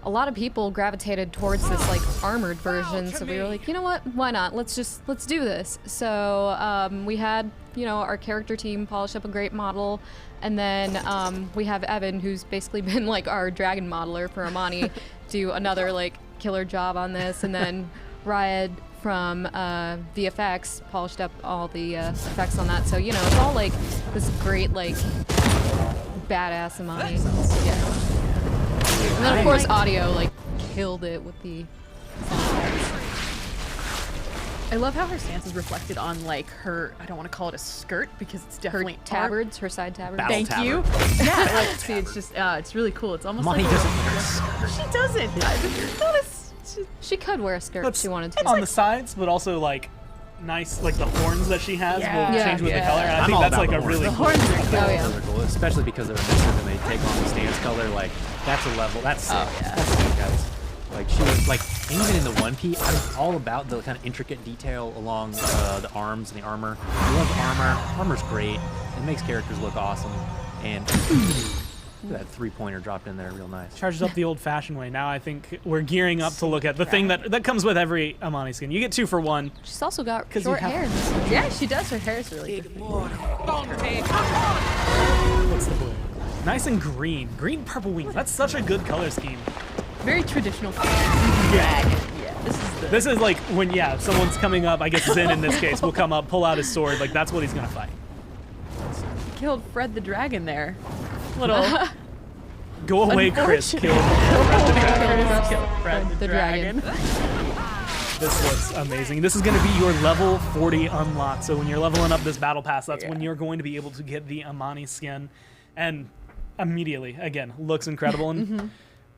a lot of people gravitated towards this like armored version. So we were like, you know what? Why not? Let's do this. So we had, our character team polish up a great model. And then we have Evan, who's basically been like our dragon modeler for Imani, do another like killer job on this. And then Riot from VFX polished up all the effects on that. So, it's all like this great like badass Imani. Yeah. And then of course audio like killed it with the I love how her stance is reflected on like her, I don't want to call it a skirt because it's definitely her tabards, her side tabards. Thank you. Yeah, like see, it's just it's really cool. It's almost Imani like doesn't wear a skirt. She doesn't. She could wear a skirt if she wanted to. On the sides, but also like nice, like the horns that she has will change with the color. And I I'm think all that's about like the a really horns. cool. Those are cool, especially because they're missing and they take on the stance color. Like that's a level. That's sick. That's sick, guys. Like she was like, even in the 1P, I was all about the kind of intricate detail along the arms and the armor. I love armor. Armor's great. It makes characters look awesome. And look at that 3-pointer dropped in there, real nice. Charges up the old-fashioned way. Now I think we're gearing up to look at the thing that comes with every Imani skin. You get 2 for 1. She's also got short hair. Yeah, she does. Her hair is really good. What's the blue? Nice and green. Green purple wings. That's such a good color scheme. Very traditional. Yeah. Yeah. This is like when someone's coming up. I guess Zen in this case will come up, pull out his sword. Like that's what he's gonna fight. Killed Fred the Dragon there. Little. Go away, Chris. Kill Fred the Dragon. This looks amazing. This is going to be your level 40 unlock. So when you're leveling up this battle pass, that's when you're going to be able to get the Imani skin. And immediately, again, looks incredible. And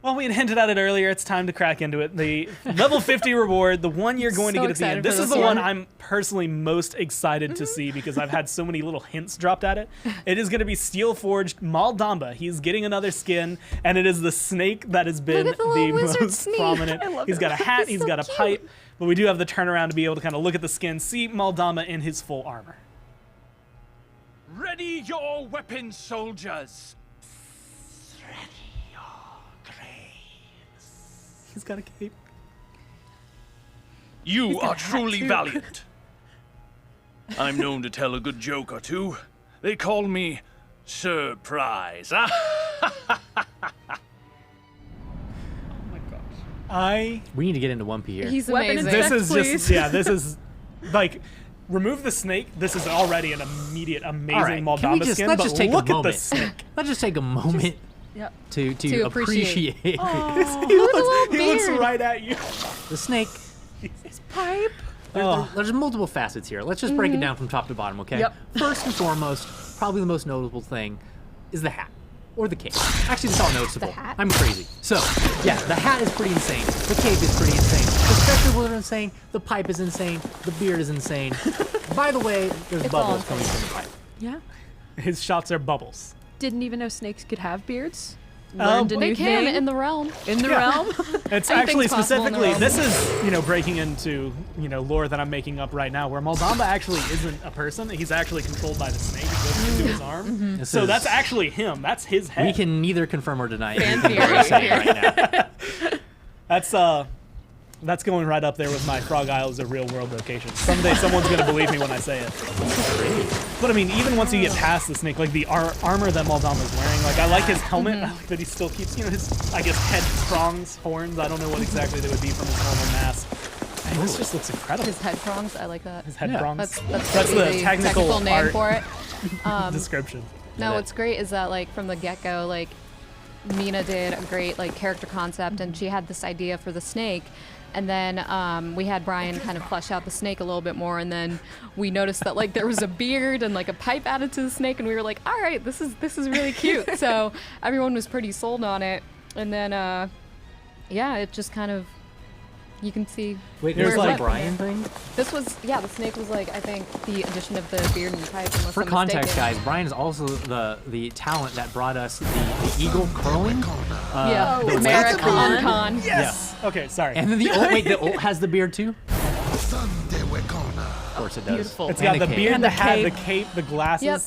well, we had hinted at it earlier. It's time to crack into it. The level 50 reward, the one you're going to get at the end. This is the one I'm personally most excited to see because I've had so many little hints dropped at it. It is going to be Steel Forged Maldamba. He's getting another skin, and it is the snake that has been the most prominent. He's got a hat, he's got a pipe, but we do have the turnaround to be able to kind of look at the skin, see Maldamba in his full armor. Ready your weapons, soldiers. He's got a cape. You are truly valiant. I'm known to tell a good joke or two. They call me Surprise. We need to get into 1P here. He's amazing. This is just this is like remove the snake. This is already an immediate amazing Mamba Skin. Let's just take look a moment. at the snake. Let's just take a moment to appreciate. He looks right at you. The snake. His pipe. There's multiple facets here. Let's just break it down from top to bottom, okay? Yep. First and foremost, probably the most notable thing is the hat. Or the cape. Actually, it's all noticeable. I'm crazy. So, yeah, the hat is pretty insane. The cape is pretty insane. The spectacles are insane. The pipe is insane. The beard is insane. By the way, there's bubbles coming from the pipe. Yeah. His shots are bubbles. Didn't even know snakes could have beards. Learned a new They can thing. in the realm. In the realm. It's Anything's actually possible in the specifically, realm. this is, breaking into, lore that I'm making up right now, where Mamba actually isn't a person. He's actually controlled by the snake. It goes into his arm. So that's actually him. That's his head. We can neither confirm or deny Fan anything we're saying theory. right now. That's going right up there with my Frog Isle is a real world location. Someday someone's going to believe me when I say it. But I mean, even once you get past the snake, like the armor that Maldama's wearing, like I like his helmet, I like that he still keeps, his, I guess, head prongs, horns. I don't know what exactly they would be from his normal mask. Man, this just looks incredible. His head prongs, I like that. His head prongs. That's the technical name art for it. description. No, what's great is that like from the get-go, like Mina did a great like character concept, and she had this idea for the snake. And then we had Brian kind of flesh out the snake a little bit more, and then we noticed that like there was a beard and like a pipe added to the snake, and we were like, all right, this is really cute. So everyone was pretty sold on it, and then yeah, it just kind of, you can see. Wait, there's like a Brian thing? This was, the snake was like, I think the addition of the beard and the pipe. For context, guys, Brian is also the talent that brought us the eagle curling. The American. Yes. Yeah. Okay, sorry. And then the ult has the beard too? Of course it does. Beautiful. It's got the beard, the hat, the cape, the glasses. Yep.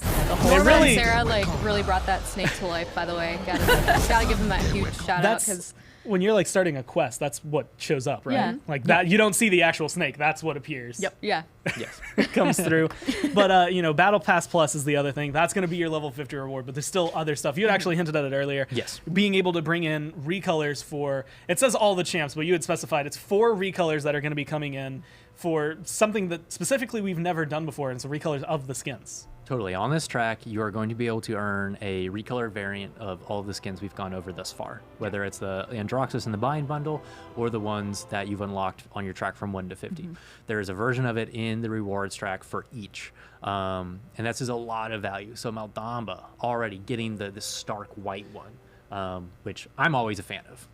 They Sarah really brought that snake to life, by the way. Gotta give them that huge shout out, because when you're like starting a quest, that's what shows up, right? Yeah. Like that, you don't see the actual snake. That's what appears. Yep. yeah. Yes. It comes through. But Battle Pass Plus is the other thing. That's going to be your level 50 reward. But there's still other stuff. You had actually hinted at it earlier. Yes. Being able to bring in recolors for, it says all the champs, but you had specified it's 4 recolors that are going to be coming in for something that specifically we've never done before, and it's the recolors of the skins. Totally. On this track, you are going to be able to earn a recolor variant of all of the skins we've gone over thus far, whether it's the Androxus in the Bind bundle or the ones that you've unlocked on your track from 1 to 50. There is a version of it in the rewards track for each, and that's just a lot of value. So Maldamba already getting the stark white one, which I'm always a fan of.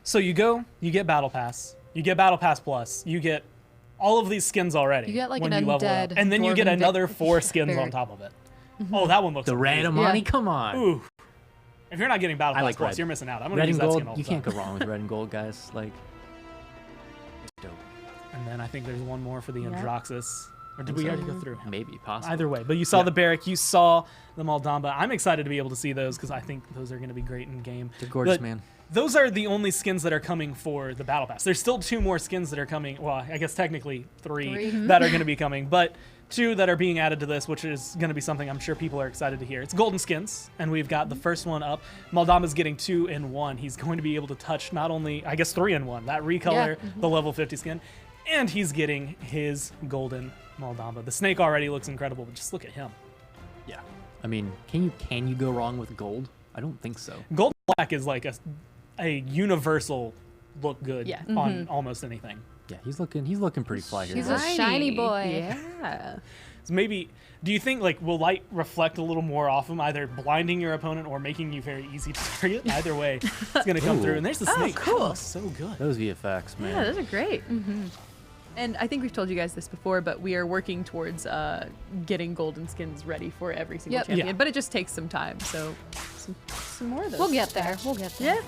So you get Battle Pass, you get Battle Pass Plus, you get all of these skins already. You get like when an you level undead up. And then you get dwarven another 4 skins beard. on top of it. Oh, that one looks The red amazing. Imani, come on. Ooh. If you're not getting Battle Pass like Plus, red. you're missing out. I'm gonna Red use and that gold, skin all the you can't time. go wrong with red and gold, guys. Like, it's dope. And then I think there's one more for the Androxus. Or did we already go through him? Maybe, possibly. Either way. But you saw the Barrack, you saw the Maldamba. I'm excited to be able to see those because I think those are going to be great in game. They're gorgeous, But man. those are the only skins that are coming for the Battle Pass. There's still 2 more skins that are coming. Well, I guess technically 3 that are going to be coming. But 2 that are being added to this, which is going to be something I'm sure people are excited to hear. It's golden skins, and we've got the first one up. Maldamba's getting 2 in 1. He's going to be able to touch not only, I guess, 3 in 1. That recolor, the level 50 skin, and he's getting his golden Maldamba. The snake already looks incredible, but just look at him. Yeah. I mean, can you go wrong with gold? I don't think so. Gold and black is like a universal look good on almost anything. Yeah, he's looking pretty fly here. He's a shiny boy. Yeah. So maybe, do you think like will light reflect a little more off him, either blinding your opponent or making you very easy to target? Either way, it's gonna come through. And there's the snake. cool. That looks so good. Those VFX, man. Yeah, those are great. And I think we've told you guys this before, but we are working towards getting golden skins ready for every single champion. Yeah. But it just takes some time, so some more of those. We'll get there. Yeah.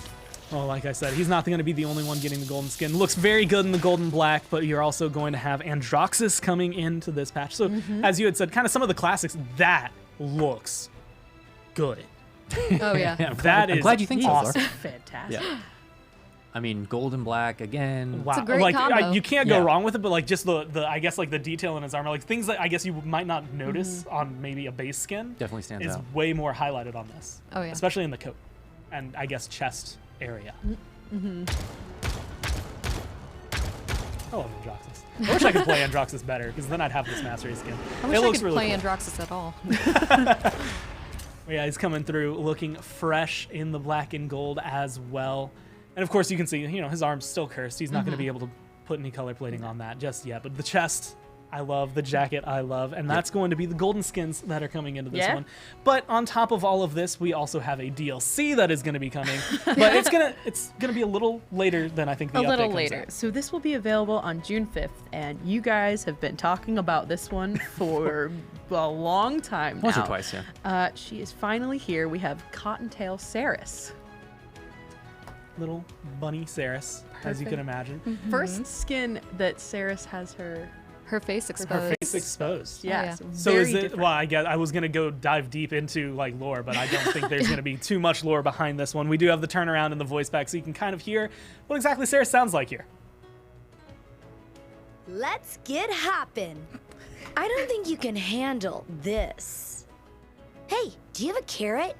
Well, like I said, he's not going to be the only one getting the golden skin. Looks very good in the golden black, but you're also going to have Androxus coming into this patch. So, as you had said, kind of some of the classics, that looks good. Oh, yeah. That I'm is glad you think so, awesome. Thor. Fantastic. Yeah. I mean, gold and black again. Wow. It's a great like combo. You can't go wrong with it, but like just the I guess like the detail in his armor, like things that I guess you might not notice on maybe a base skin, Definitely stands is out. way more highlighted on this. Oh, yeah. Especially in the coat and I guess chest area. I love Androxus. I wish I could play Androxus better, because then I'd have this mastery skin. I wish it I looks could really play cool. Androxus at all. Yeah, he's coming through looking fresh in the black and gold as well. And of course you can see, his arm's still cursed. He's not going to be able to put any color plating on that just yet. But the chest, I love. The jacket, I love. And that's going to be the golden skins that are coming into this one. But on top of all of this, we also have a DLC that is going to be coming. But it's gonna be a little later than I think the update little comes later. out. So this will be available on June 5th, and you guys have been talking about this one for a long time now. Once or twice, yeah. She is finally here. We have Cottontail Ceres. Little bunny Ceres, as you can imagine. First skin that Ceres has her face exposed. Her face exposed. Yeah. So very is it? different. Well, I guess I was gonna go dive deep into like lore, but I don't think there's gonna be too much lore behind this one. We do have the turnaround and the voice back, so you can kind of hear what exactly Ceres sounds like here. Let's get hoppin'. I don't think you can handle this. Hey, do you have a carrot?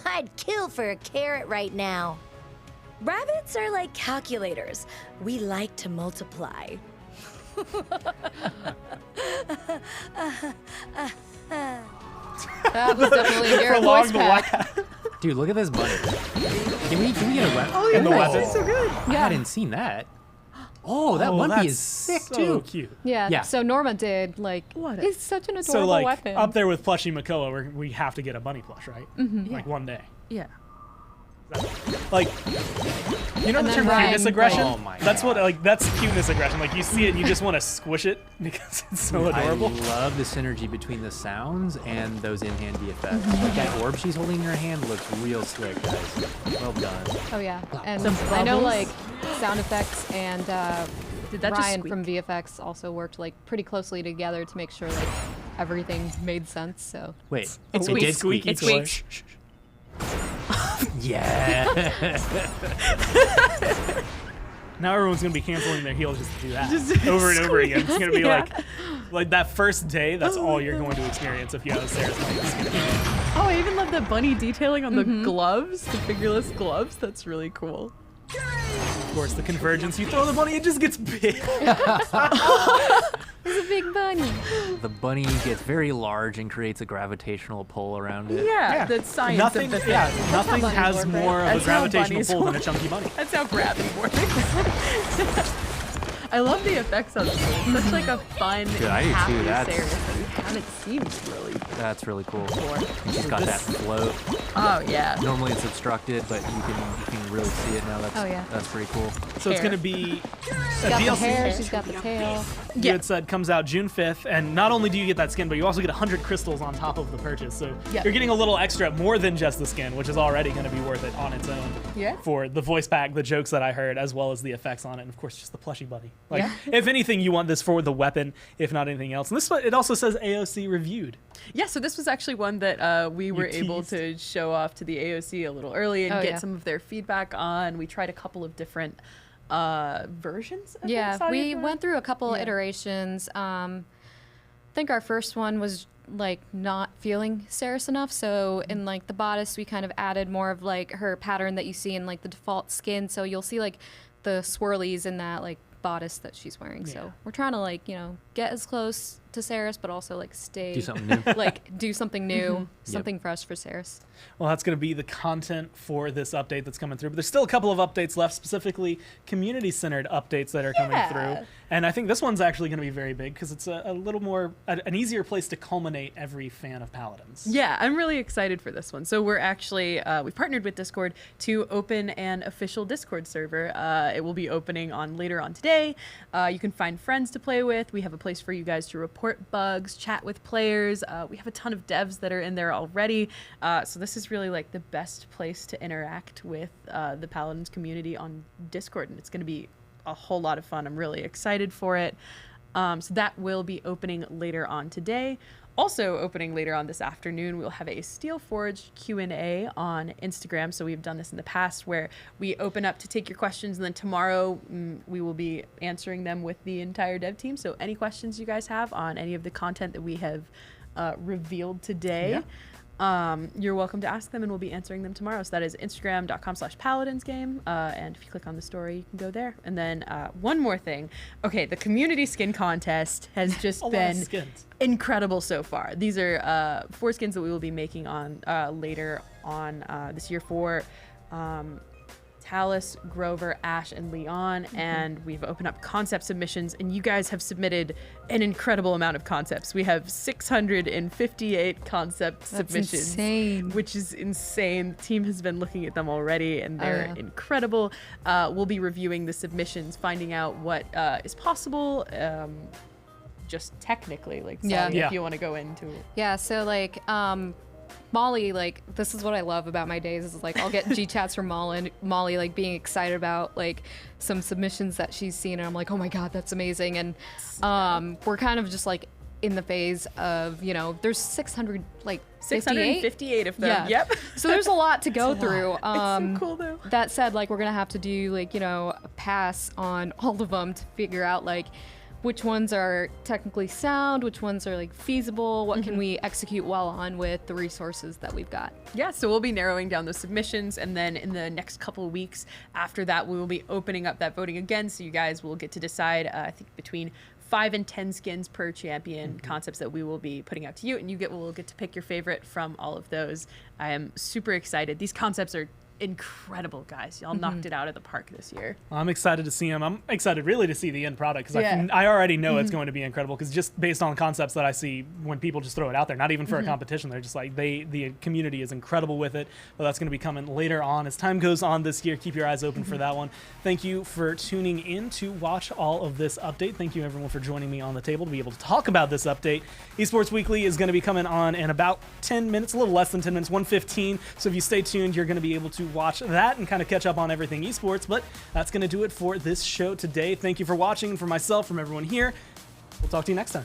I'd kill for a carrot right now. Rabbits are like calculators. We like to multiply. That was definitely your voice pack. Dude, look at this bunny. Can we get a weapon? Oh, In the yeah, weapon. that's so good. I hadn't seen that. Oh, that one piece is sick so too. cute. Yeah. So Norma did What a- It's such an adorable So like weapon. up there with Plushy Makoa, we have to get a bunny plush, right? Like one day. Yeah. Like, you know And the then term Ryan, cuteness aggression? Oh my That's what, like, that's cuteness aggression. Like, you see it and you just want to squish it because it's so adorable. I love the synergy between the sounds and those in-hand VFX. Like that orb she's holding in her hand looks real slick, guys. Well done. Oh yeah, and Some I know bubbles. like sound effects and Did that just Ryan squeak? from VFX also worked like pretty closely together to make sure like everything made sense. So Wait, It it squeaks. did squeak. It squeaks. Yeah. Now everyone's going to be canceling their heels just to do that over and over again. It's going to be like that first day, that's all you're going to experience if you have a Ceres bunny. It's gonna be Oh, I even love the bunny detailing on the gloves, the fingerless gloves. That's really cool. Of course, the convergence. You throw the bunny, it just gets big. it's a big bunny. The bunny gets very large and creates a gravitational pull around it. Yeah, that's science. Nothing, of the yeah, thing. nothing bunnies has work, more right? of a That's how gravitational bunnies pull than a work. chunky bunny. That's how gravity works. I love the effects on this. It's such like a fun, Dude, I do too. happy That's- Ceres that we haven't seen really That's really cool. before. And she's got that float. Oh yeah. Normally it's obstructed, but you can really see it now. That's Oh, yeah. that's pretty cool. So it's Hair. going to be She's a got the DLC. hair. She's got the tail. You had said comes out June 5th, and not only do you get that skin, but you also get 100 crystals on top of the purchase. So Yep. you're getting a little extra, more than just the skin, which is already going to be worth it on its own. Yeah. For the voice pack, the jokes that I heard, as well as the effects on it, and of course just the plushy bunny. Like, Yeah. if anything, you want this for the weapon, if not anything else. And this it also says AOC reviewed. Yeah, so this was actually one that we were You able teased. to show off to the AOC a little early and Oh, get yeah. some of their feedback on. We tried a couple of different versions of Yeah, this audio we format. went through a couple Yeah. iterations. I think our first one was like not feeling Ceres enough. So in like the bodice, we kind of added more of like her pattern that you see in like the default skin. So you'll see like the swirlies in that like bodice that she's wearing. Yeah. So we're trying to like, get as close to Ceres, but also like stay Do something new. like do something new, something fresh for Ceres. Well, that's going to be the content for this update that's coming through. But there's still a couple of updates left, specifically community-centered updates that are coming through. And I think this one's actually going to be very big because it's a little more, an easier place to culminate every fan of Paladins. Yeah, I'm really excited for this one. So we're actually, we've partnered with Discord to open an official Discord server. It will be opening later on today. You can find friends to play with. We have a place for you guys to report bugs, chat with players. We have a ton of devs that are in there already. So this is really like the best place to interact with the Paladins community on Discord. And it's going to be a whole lot of fun. I'm really excited for it. So that will be opening later on today. Also opening later on this afternoon, we'll have a Steelforge Q&A on Instagram. So we've done this in the past where we open up to take your questions, and then tomorrow we will be answering them with the entire dev team. So any questions you guys have on any of the content that we have revealed today, you're welcome to ask them, and we'll be answering them tomorrow. So that is Instagram.com/PaladinsGame. And if you click on the story, you can go there. And then one more thing. Okay, the community skin contest has just been incredible so far. These are 4 skins that we will be making on later on this year for Talus, Grover, Ash, and Leon, and we've opened up concept submissions, and you guys have submitted an incredible amount of concepts. We have 658 concept submissions, insane. Which is insane. The team has been looking at them already, and they're incredible. We'll be reviewing the submissions, finding out what is possible, just technically, like, Sally, if you want to go into it. Yeah, so, like, Molly, like, this is what I love about my days is, like, I'll get G-chats from Molly, like, being excited about, like, some submissions that she's seen, and I'm like, oh my god, that's amazing. And we're kind of just, like, in the phase of, you know, there's 658 of them. Yeah. Yep. So there's a lot to go through. It's so cool, though. That said, like, we're gonna have to do, like, you know, a pass on all of them to figure out, like, which ones are technically sound, which ones are, like, feasible, what can we execute well on with the resources that we've got. Yeah, so we'll be narrowing down those submissions, and then in the next couple of weeks after that, we will be opening up that voting again, so you guys will get to decide, I think, between 5 and 10 skins per champion concepts that we will be putting out to you, and will get to pick your favorite from all of those. I am super excited. These concepts are incredible, guys. Y'all knocked it out of the park this year. I'm excited to see them. I'm excited really to see the end product, because I already know it's going to be incredible, because just based on concepts that I see when people just throw it out there, not even for a competition, they're just like, the community is incredible with it. But that's going to be coming later on as time goes on this year. Keep your eyes open for that one. Thank you for tuning in to watch all of this update. Thank you everyone for joining me on the table to be able to talk about this update. Esports Weekly is going to be coming on in about 10 minutes, a little less than 10 minutes, 1:15. So if you stay tuned, you're going to be able to watch that and kind of catch up on everything esports. But that's going to do it for this show today. Thank you for watching, and for myself, from everyone here, we'll talk to you next time.